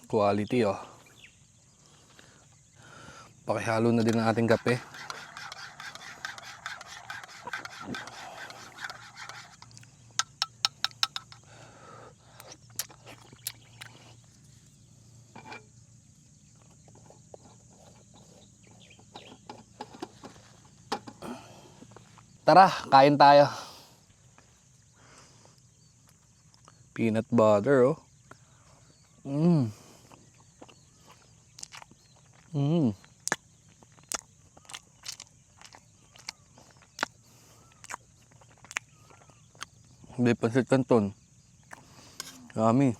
Quality oh. Pakihalo na din ang ating kape. Tara, kain tayo. Peanut butter oh. May pancit canton. Yummy.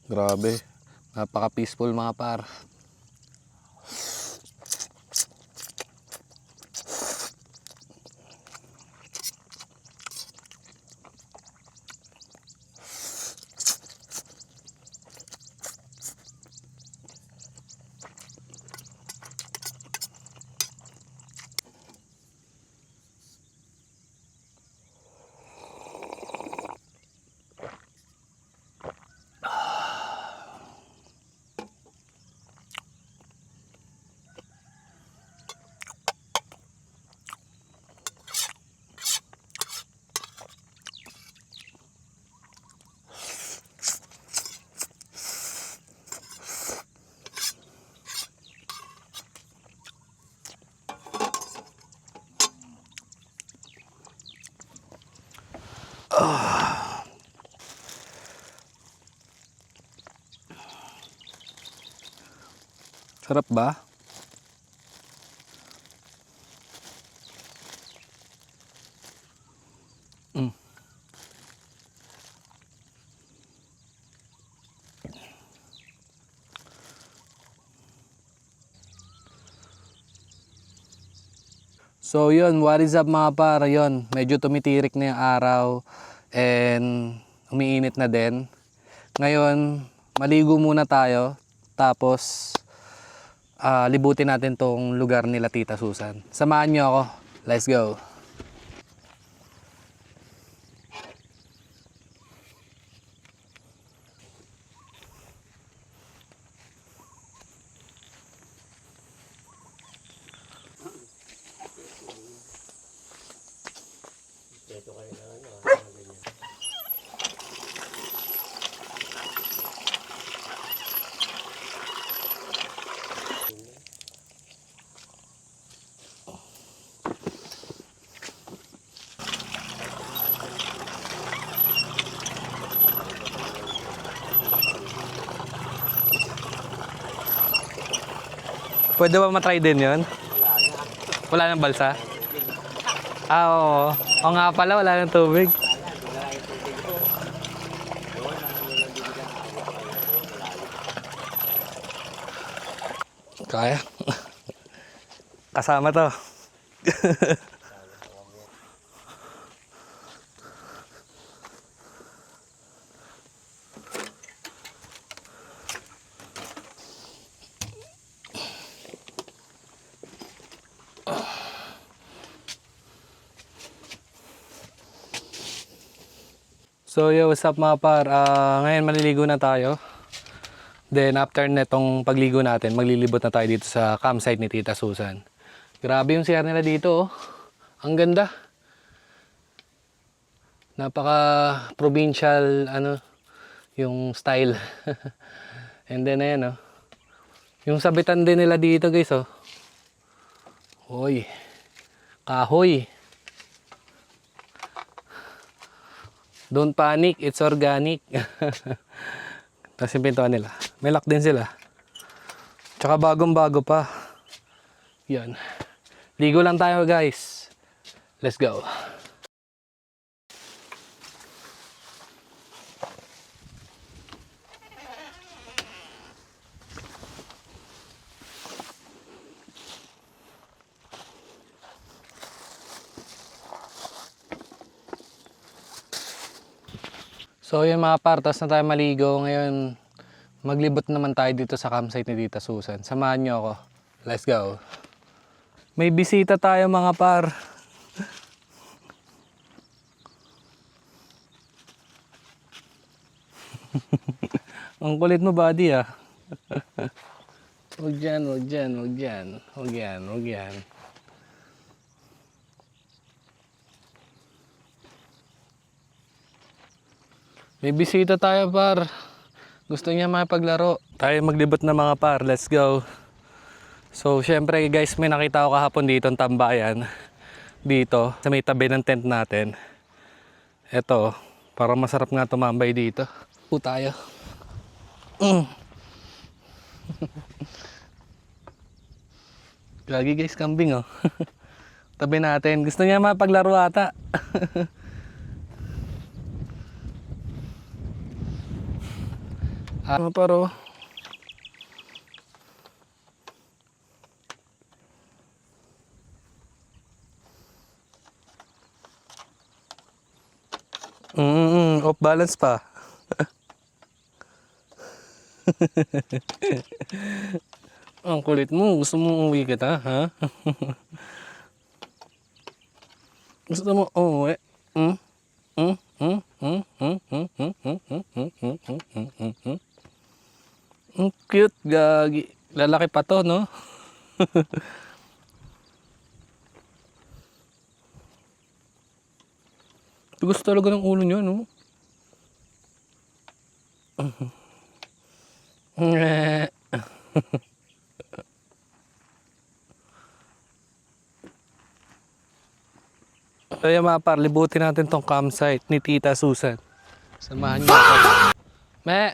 Grabe. Napaka-peaceful mga par. Sarap ba? Mm. So yun, what is up mga par? Yun, medyo tumitirik na yung araw and umiinit na din. Ngayon, maligo muna tayo. Tapos, libutin natin tong lugar nila Tita Susan. Samahan nyo ako. Let's go. Pwede ba matry din yun? Wala nang balsa? Oo. O nga pala, wala nang tubig. Kaya. Kasama to. So yo, what's up mga par? Ngayon maliligo na tayo. Then after netong pagligo natin, maglilibot na tayo dito sa campsite ni Tita Susan. Grabe yung CR nila dito oh. Ang ganda. Napaka provincial ano yung style. And then ayan oh. Yung sabitan din nila dito guys oh. Hoy. Kahoy. Don't panic, it's organic. Tapos yung pintuan nila. May lock din sila. Tsaka bagong-bago pa. Yan. Ligo lang tayo guys. Let's go. So yun mga par, tapos na tayo maligo. Ngayon, maglibot naman tayo dito sa campsite ni Tita Susan. Samahan nyo ako. Let's go. May bisita tayo mga par. Ang kulit mo buddy ah. Huwag dyan, huwag dyan, huwag dyan. Huwag yan, huwag yan. May bisita tayo par. Gusto niya makipaglaro. Tayo maglibot na mga par. Let's go. So syempre guys, may nakita ko kahapon dito ang tambayan. Dito sa may tabi ng tent natin. Ito, parang masarap nga tumambay dito. Po tayo. Gagi guys, kambing oh. Tabi natin. Gusto niya mapaglaro ata. Paro. Off balance pa. Ang kulit mo. Gusto mo uwi kita, ha? Gusto mo uwi? Ang cute, gagi. Lalaki pa to, no? Gusto talaga ng ulo niya, no? Kaya mga par, libutin natin tong campsite ni Tita Susan. Samahan niyo ako. Me!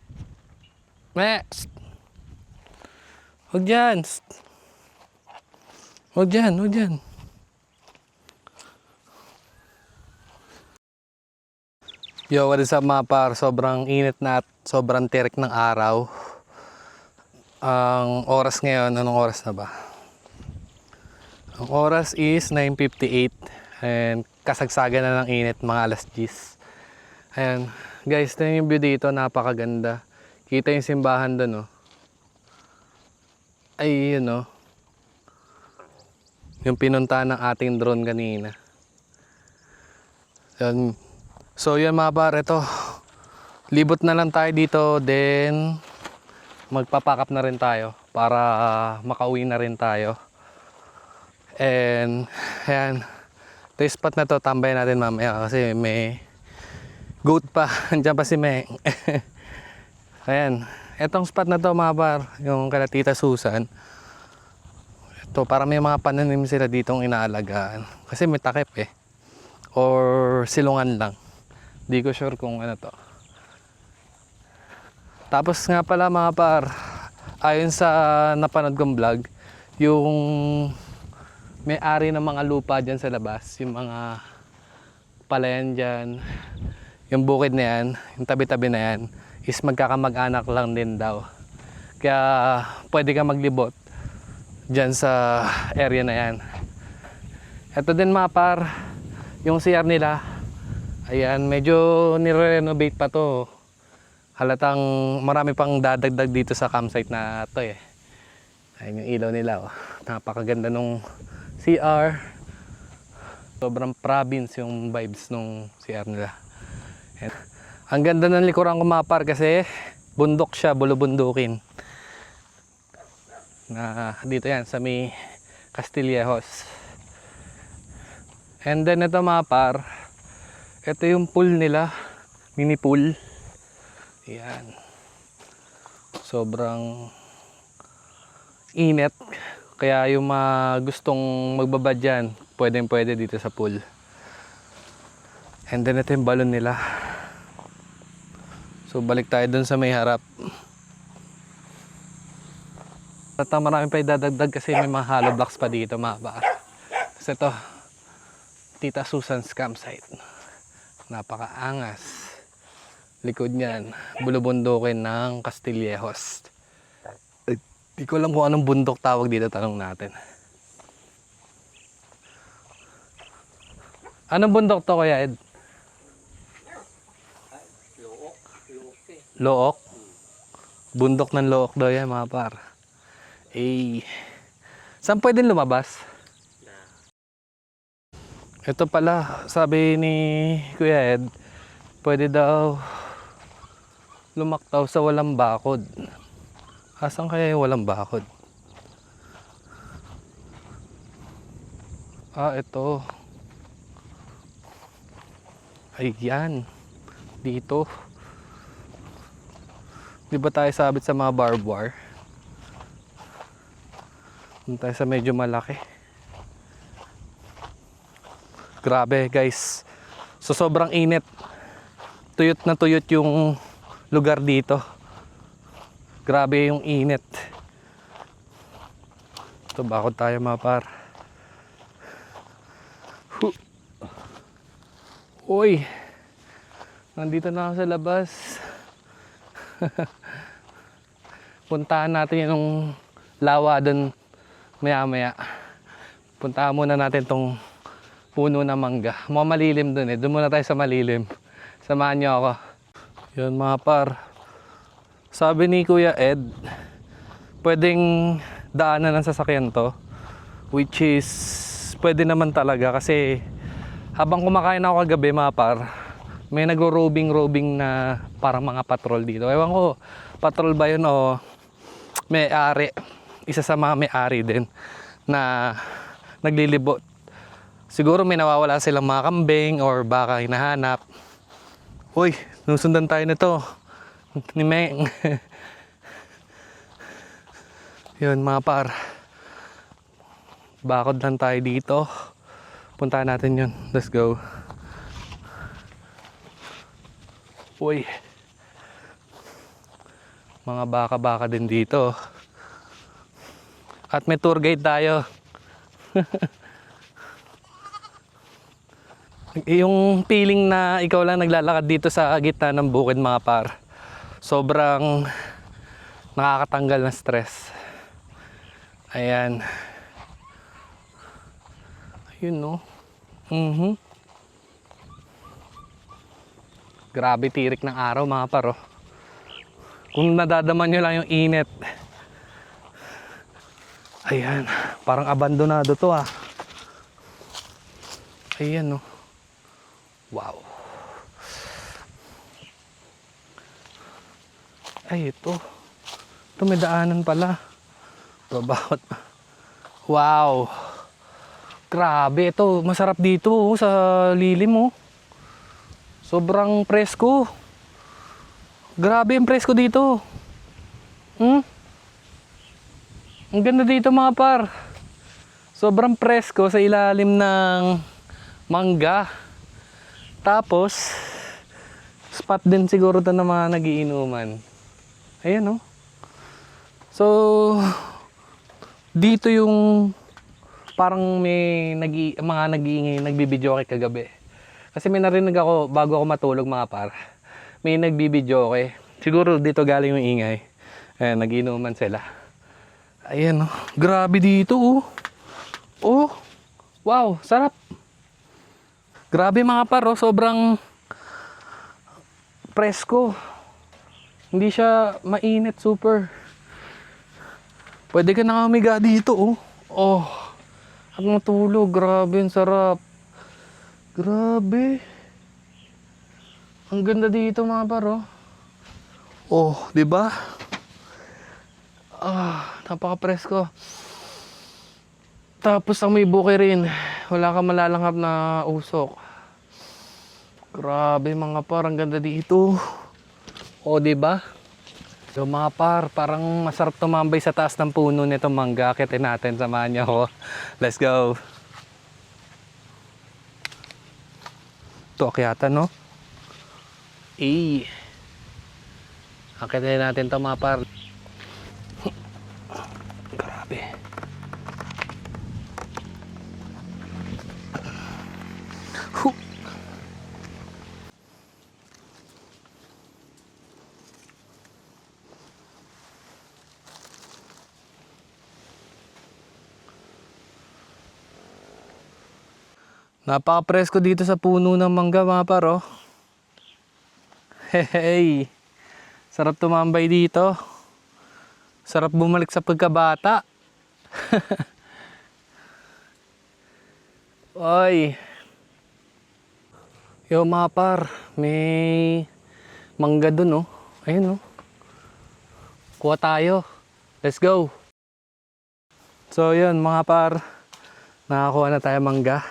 Huwag dyan. Huwag dyan, huwag dyan. Yo, what is up mga par? Sobrang init na at sobrang tirik ng araw. Ang oras ngayon, anong oras na ba? Ang oras is 9:58 and kasagsagan na ng init, mga alas 10. Ayan, guys, ito yung view dito, napakaganda. Kita yung simbahan doon, oh. Ay, yun, oh. Yung pinuntahan ng ating drone kanina. Yan. So yan mga par, ito. Libot na lang tayo dito, then magpapack up na rin tayo para makauwi na rin tayo. And ayan, ito yung spot na to, tambay natin mamaya kasi may goat pa. Andiyan pa si Meng. Ayan, etong spot na to mga par, yung kala Tita Susan. Ito, para may mga pananim sila ditong inaalagaan. Kasi may takip eh. Or silungan lang. Di ko sure kung ano to. Tapos nga pala mga par, ayon sa napanood kong vlog, yung may-ari ng mga lupa dyan sa labas, yung mga palayan dyan, yung bukid na yan, yung tabi-tabi na yan, is magkakamag-anak lang din daw. Kaya pwede ka maglibot dyan sa area na yan. Ito din mga par, yung CR nila, ayan, medyo nire-renovate pa to. Halatang marami pang dadagdag dito sa campsite na to eh. Ayan yung ilaw nila, oh. Napakaganda nung CR. Sobrang province yung vibes nung CR nila. Ayan. Ang ganda ng likuran ko mga par kasi bundok siya, bulubundukin. Na dito yan sa may Castillejos. And then ito mga par, ito yung pool nila, mini pool. Yan. Sobrang init. Kaya yung mga gustong magbabad dyan, pwede dito sa pool. And then ito yung balon nila. So balik tayo dun sa may harap. At marami pa idadagdag kasi may mga hollow blocks pa dito mga par. Kasi ito, Tita Susan's campsite. Napakaangas. Likod niyan, bulubundukin ng Castillejos. Di ko alam kung anong bundok tawag dito, tanong natin. Anong bundok to Kuya Ed? Look. Bundok ng Look daw yan mga par. Eh, saan pwedeng lumabas? Ito pala, sabi ni Kuya Ed, pwede daw lumaktaw sa walang bakod. Asan kaya yung walang bakod? Ah, ito. Ayan. Dito. Di ba tayo sabit sa mga barbed wire? Doon tayo sa medyo malaki. Grabe guys. So sobrang init. Tuyot na tuyot yung lugar dito. Grabe yung init. Ito bakod tayo mga par. Uy. Nandito na ako sa labas. Puntahan natin yung lawa doon maya maya. Puntahan muna natin tong puno na mangga. Mga malilim doon eh. Doon muna tayo sa malilim. Samahan niyo ako. Yun mga par. Sabi ni Kuya Ed, pwedeng daanan ng sasakyan to. Which is, pwede naman talaga kasi habang kumakain ako kagabi mga par, may nagro-robing na parang mga patrol dito. Ewan ko, patrol ba yun o may-ari. Isa sa mga may-ari din na naglilibot. Siguro may nawawala silang mga kambing or baka hinahanap. Uy, nusundan tayo nito ni Meng. Yun mga par, bakod lang tayo dito. Puntahan natin yun. Let's go. Uy, mga baka din dito. At may tour guide tayo. Yung feeling na ikaw lang naglalakad dito sa gitna ng bukid mga par, sobrang nakakatanggal ng stress. Ayan. Ayun no. Grabe tirik ng araw mga par oh. Kung nadadaman nyo lang yung init. Ayan, parang abandonado to ah. Ayan no. Wow. Ay, ito. Ito may daanan pala. Babawat. Wow. Grabe, ito. Masarap dito oh, sa lilim oh. Sobrang presko. Grabe yung presko dito. Ang ganda dito mga par. Sobrang presko sa ilalim ng mangga. Tapos, spot din siguro ito ng mga nagiinuman. Ayan oh. So, dito yung parang may mga nag-iingay, nagbibideo kay kagabi. Kasi may narinig ako bago ako matulog mga par. May nagbibideo kay. Siguro dito galing yung ingay. Ayan, nagiinuman sila. Ayan oh. Grabe dito oh. Oh. Wow, sarap. Grabe mga par oh. Sobrang presko. Hindi siya mainit super. Pwede ka nakamiga dito oh. Oh. At matulog. Grabe, ang sarap. Grabe. Ang ganda dito mga par oh. Oh, 'di ba? Napaka-presko. Tapos ang may buki rin. Wala kang malalanghap na usok. Grabe mga par, ang ganda dito. O, 'di ba? So mga par, parang masarap tumambay sa taas ng puno nitong mangga. Akitin natin, samahan niyo ako. Let's go. Ito akyatan, no? Akitin natin 'to mga par. Grabe. Napaka-presko dito sa puno ng mangga mga par oh. Hey, sarap tumambay dito. Sarap bumalik sa pagkabata. Oy. Yo mga par, may mangga dun oh. Ayun oh. Kuha tayo. Let's go. So yun mga par, nakakuha na tayo mangga.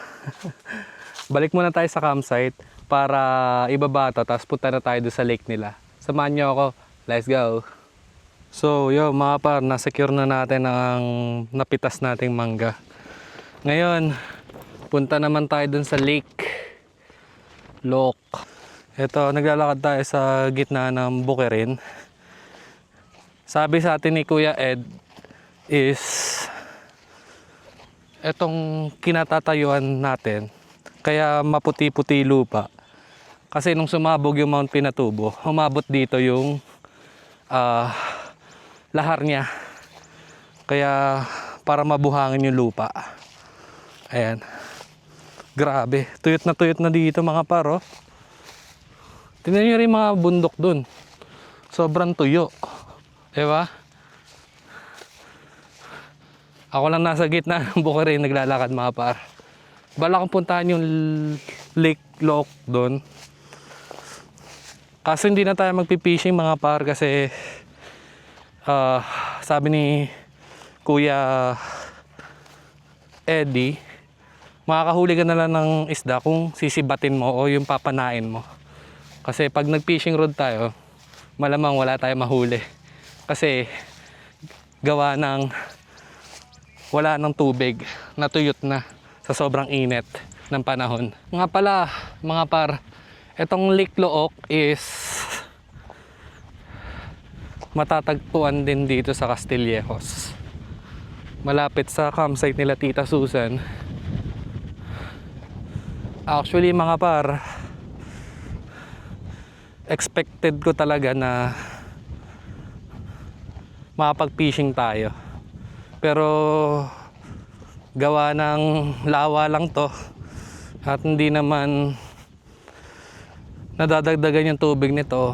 Balik muna tayo sa campsite para ibaba to, tapos punta na tayo doon sa lake nila. Samahan nyo ako. Let's go. So yo mga par, nasecure na natin ang napitas nating mangga. Ngayon, punta naman tayo doon sa lake Loc. Ito, naglalakad tayo sa gitna ng bukirin. Sabi sa atin ni Kuya Ed is etong kinatatayuan natin, kaya maputi-puti lupa. Kasi nung sumabog yung Mount Pinatubo, umabot dito yung lahar niya. Kaya para mabuhangin yung lupa. Ayan. Grabe. Tuyot na dito mga paro. Tingnan nyo rin mga bundok dun. Sobrang tuyo. Diba? Ako lang nasa gitna ng bukirin naglalakad mga par. Bala kong puntahan yung Lake Loc doon. Kaso hindi na tayo magpipishing mga par kasi sabi ni Kuya Eddie, makakahuli ka na lang ng isda kung sisibatin mo o yung papanain mo. Kasi pag nag-fishing rod tayo, malamang wala tayong mahuli. Kasi gawa ng wala ng tubig, natuyot na sa sobrang init ng panahon. Nga pala mga par, itong Lake Loc is matatagpuan din dito sa Castillejos. malapit sa campsite nila Tita Susan. Actually mga par, expected ko talaga na makapag-fishing tayo. Pero gawa ng lawa lang to at hindi naman nadadagdagan yung tubig nito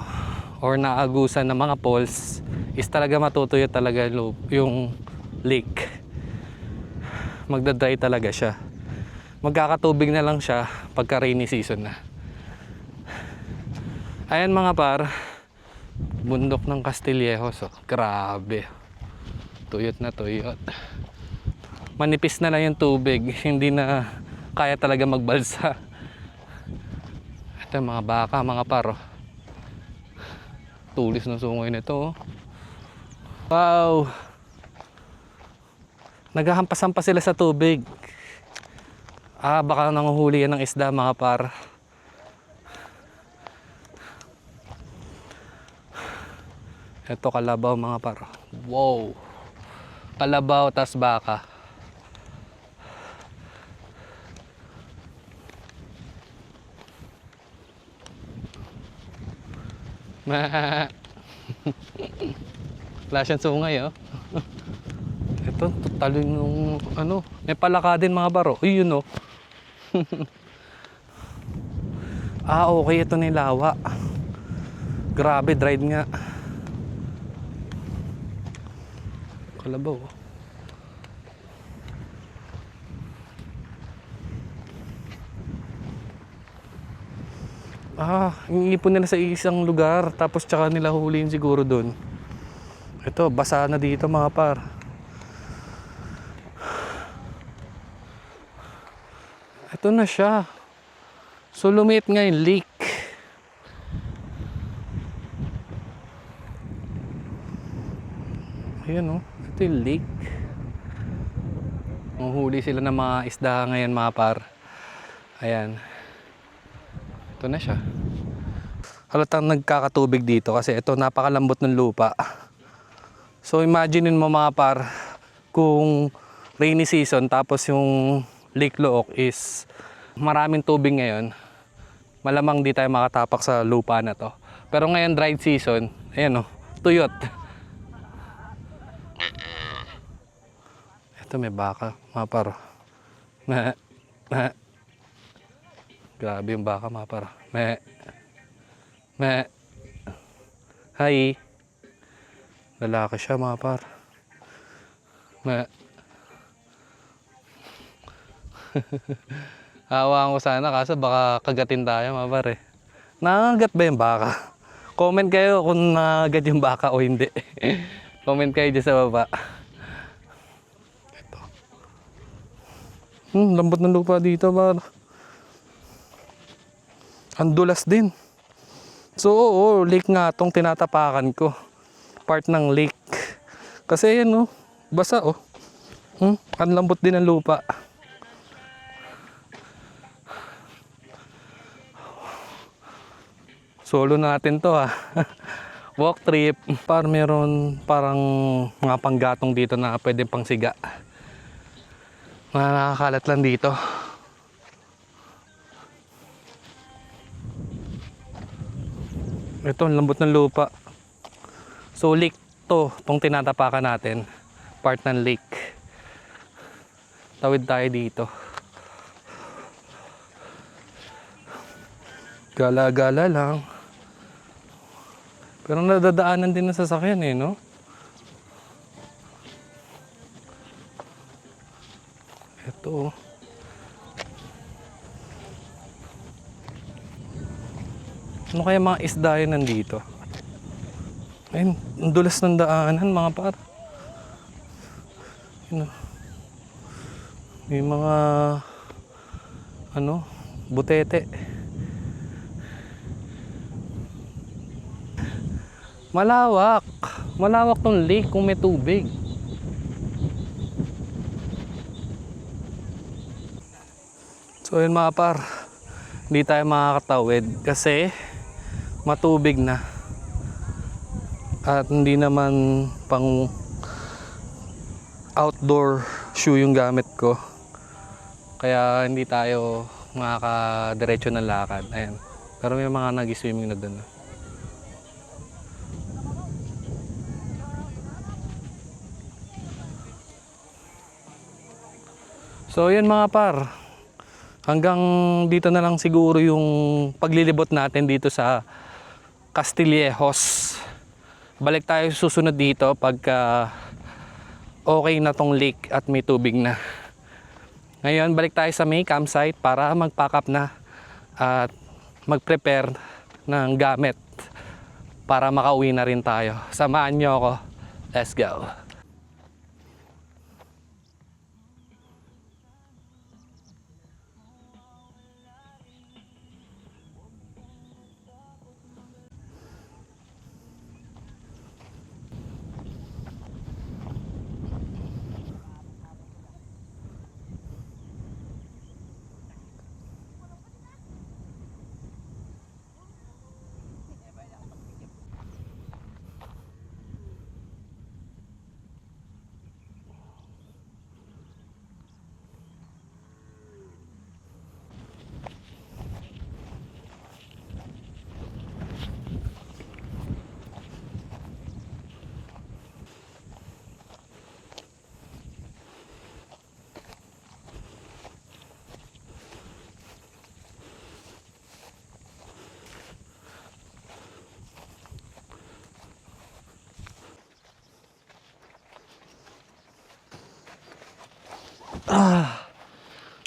or naagusan ng mga falls, is talaga matutuyo talaga yung lake. Magdadry talaga siya. Magkakatubig na lang siya pagka rainy season na. Ayan mga par, bundok ng Castillejos. Oh, grabe. Tuyot na tuyot. Manipis na lang yung tubig, hindi na kaya talaga magbalsa. Ito mga baka, mga par. Oh. Tulis ng sungoy nito. Oh. Wow. Naghahampas-hampas sila sa tubig. Baka nanguhuli yan ng isda mga par. Ito kalabaw mga par. Wow. Kalabaw tas baka. Wala siyang sungay oh. Ito, talo yung ano. May palaka din mga baro. Uy, yun oh. Okay, ito na yung lawa. Grabe, dried nga. Kalabaw. Iipon nila sa isang lugar, tapos tsaka nila huliin siguro dun. Ito, basa na dito mga par. Ito na siya. So lumiit nga yung lake. Ayan oh, ito yung lake. Manghuli sila ng mga isda ngayon mga par. Ayan. Ito na siya. Halatang nagkakatubig dito kasi ito napakalambot ng lupa. So imaginein mo mga par, kung rainy season tapos yung Lake Looc is maraming tubig ngayon, malamang di tayo makatapak sa lupa na to. Pero ngayon dry season, ayan oh, tuyot. Ito may baka mga par. Grabe yung baka mga par. Hi. Lalaki siya mga par. Hawaan ko sana kaso baka kagatin tayo mga par eh. Nangagat ba yung baka? Comment kayo kung nangagat yung baka o hindi. Comment kayo dyan sa baba. Ito. Lambot ng lupa dito par. Ang dulas din. So oo, lake nga tong tinatapakan ko. Part ng lake. Kasi yan oh, basa oh. Ang lambot din ng lupa. Solo natin to ha. Walk trip. Meron parang mga panggatong dito na pwede pang siga. Mga nakakalat lang dito. Ito, ang lambot ng lupa. So lake to, itong tinatapakan natin. Part ng lake. Tawid tayo dito. Gala-gala lang. Pero nadadaanan din ng sasakyan eh, no? Ito. Ano kaya mga isda yun nandito? Ayun, ang dulas ng daanan mga par. Yun, may mga butete. Malawak. Malawak tong lake kung may tubig. So yun mga par, hindi tayo makakatawid kasi matubig na. At hindi naman pang outdoor shoe yung gamit ko. Kaya hindi tayo makakadiretso ng lakad. Ayan. Pero may mga nag-swimming na doon. So yun mga par, hanggang dito na lang siguro yung paglilibot natin dito sa Castillejos. Balik tayo susunod dito pagka okay na tong lake at may tubig na. Ngayon balik tayo sa may campsite para mag-pack up na at mag-prepare ng gamit para makauwi na rin tayo. Samahan nyo ako. Let's go.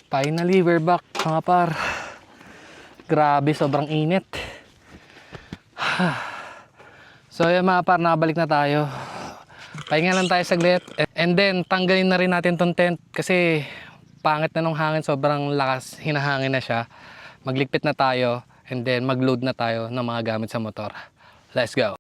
Finally, we're back mga par. Grabe, sobrang init. So yun mga par, nakabalik na tayo. Pahinga lang tayo saglit. And then, tanggalin na rin natin tong tent kasi pangit na nung hangin, sobrang lakas, hinahangin na siya. Magligpit na tayo and then mag-load na tayo ng mga gamit sa motor. Let's go.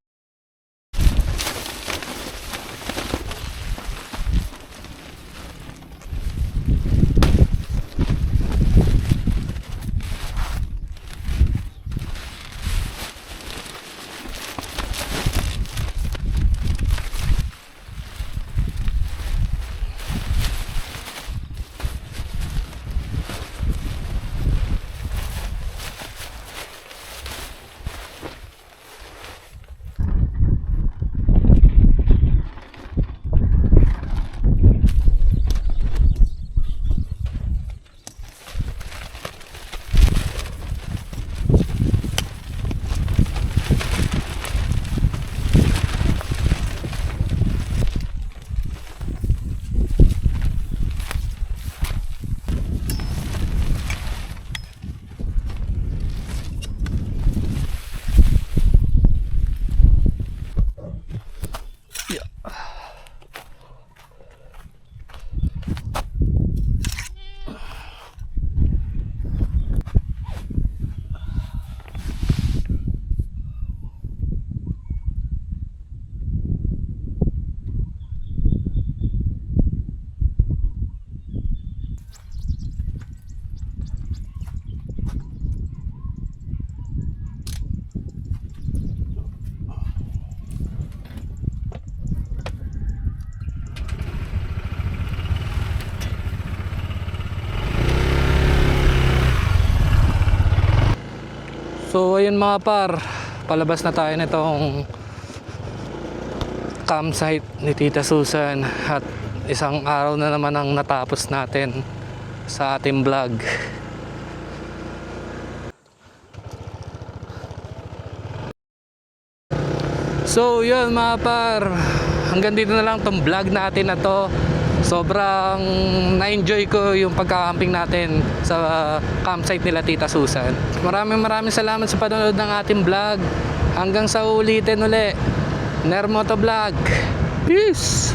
So ayun mga par, palabas na tayo nitong campsite ni Tita Susan at isang araw na naman ang natapos natin sa ating vlog. So yun mga par, hanggang dito na lang tong vlog natin na to. Sobrang na-enjoy ko yung pagkakamping natin sa campsite nila Tita Susan. Maraming salamat sa panonood ng ating vlog. Hanggang sa ulitin uli. Ner Motovlog. Peace!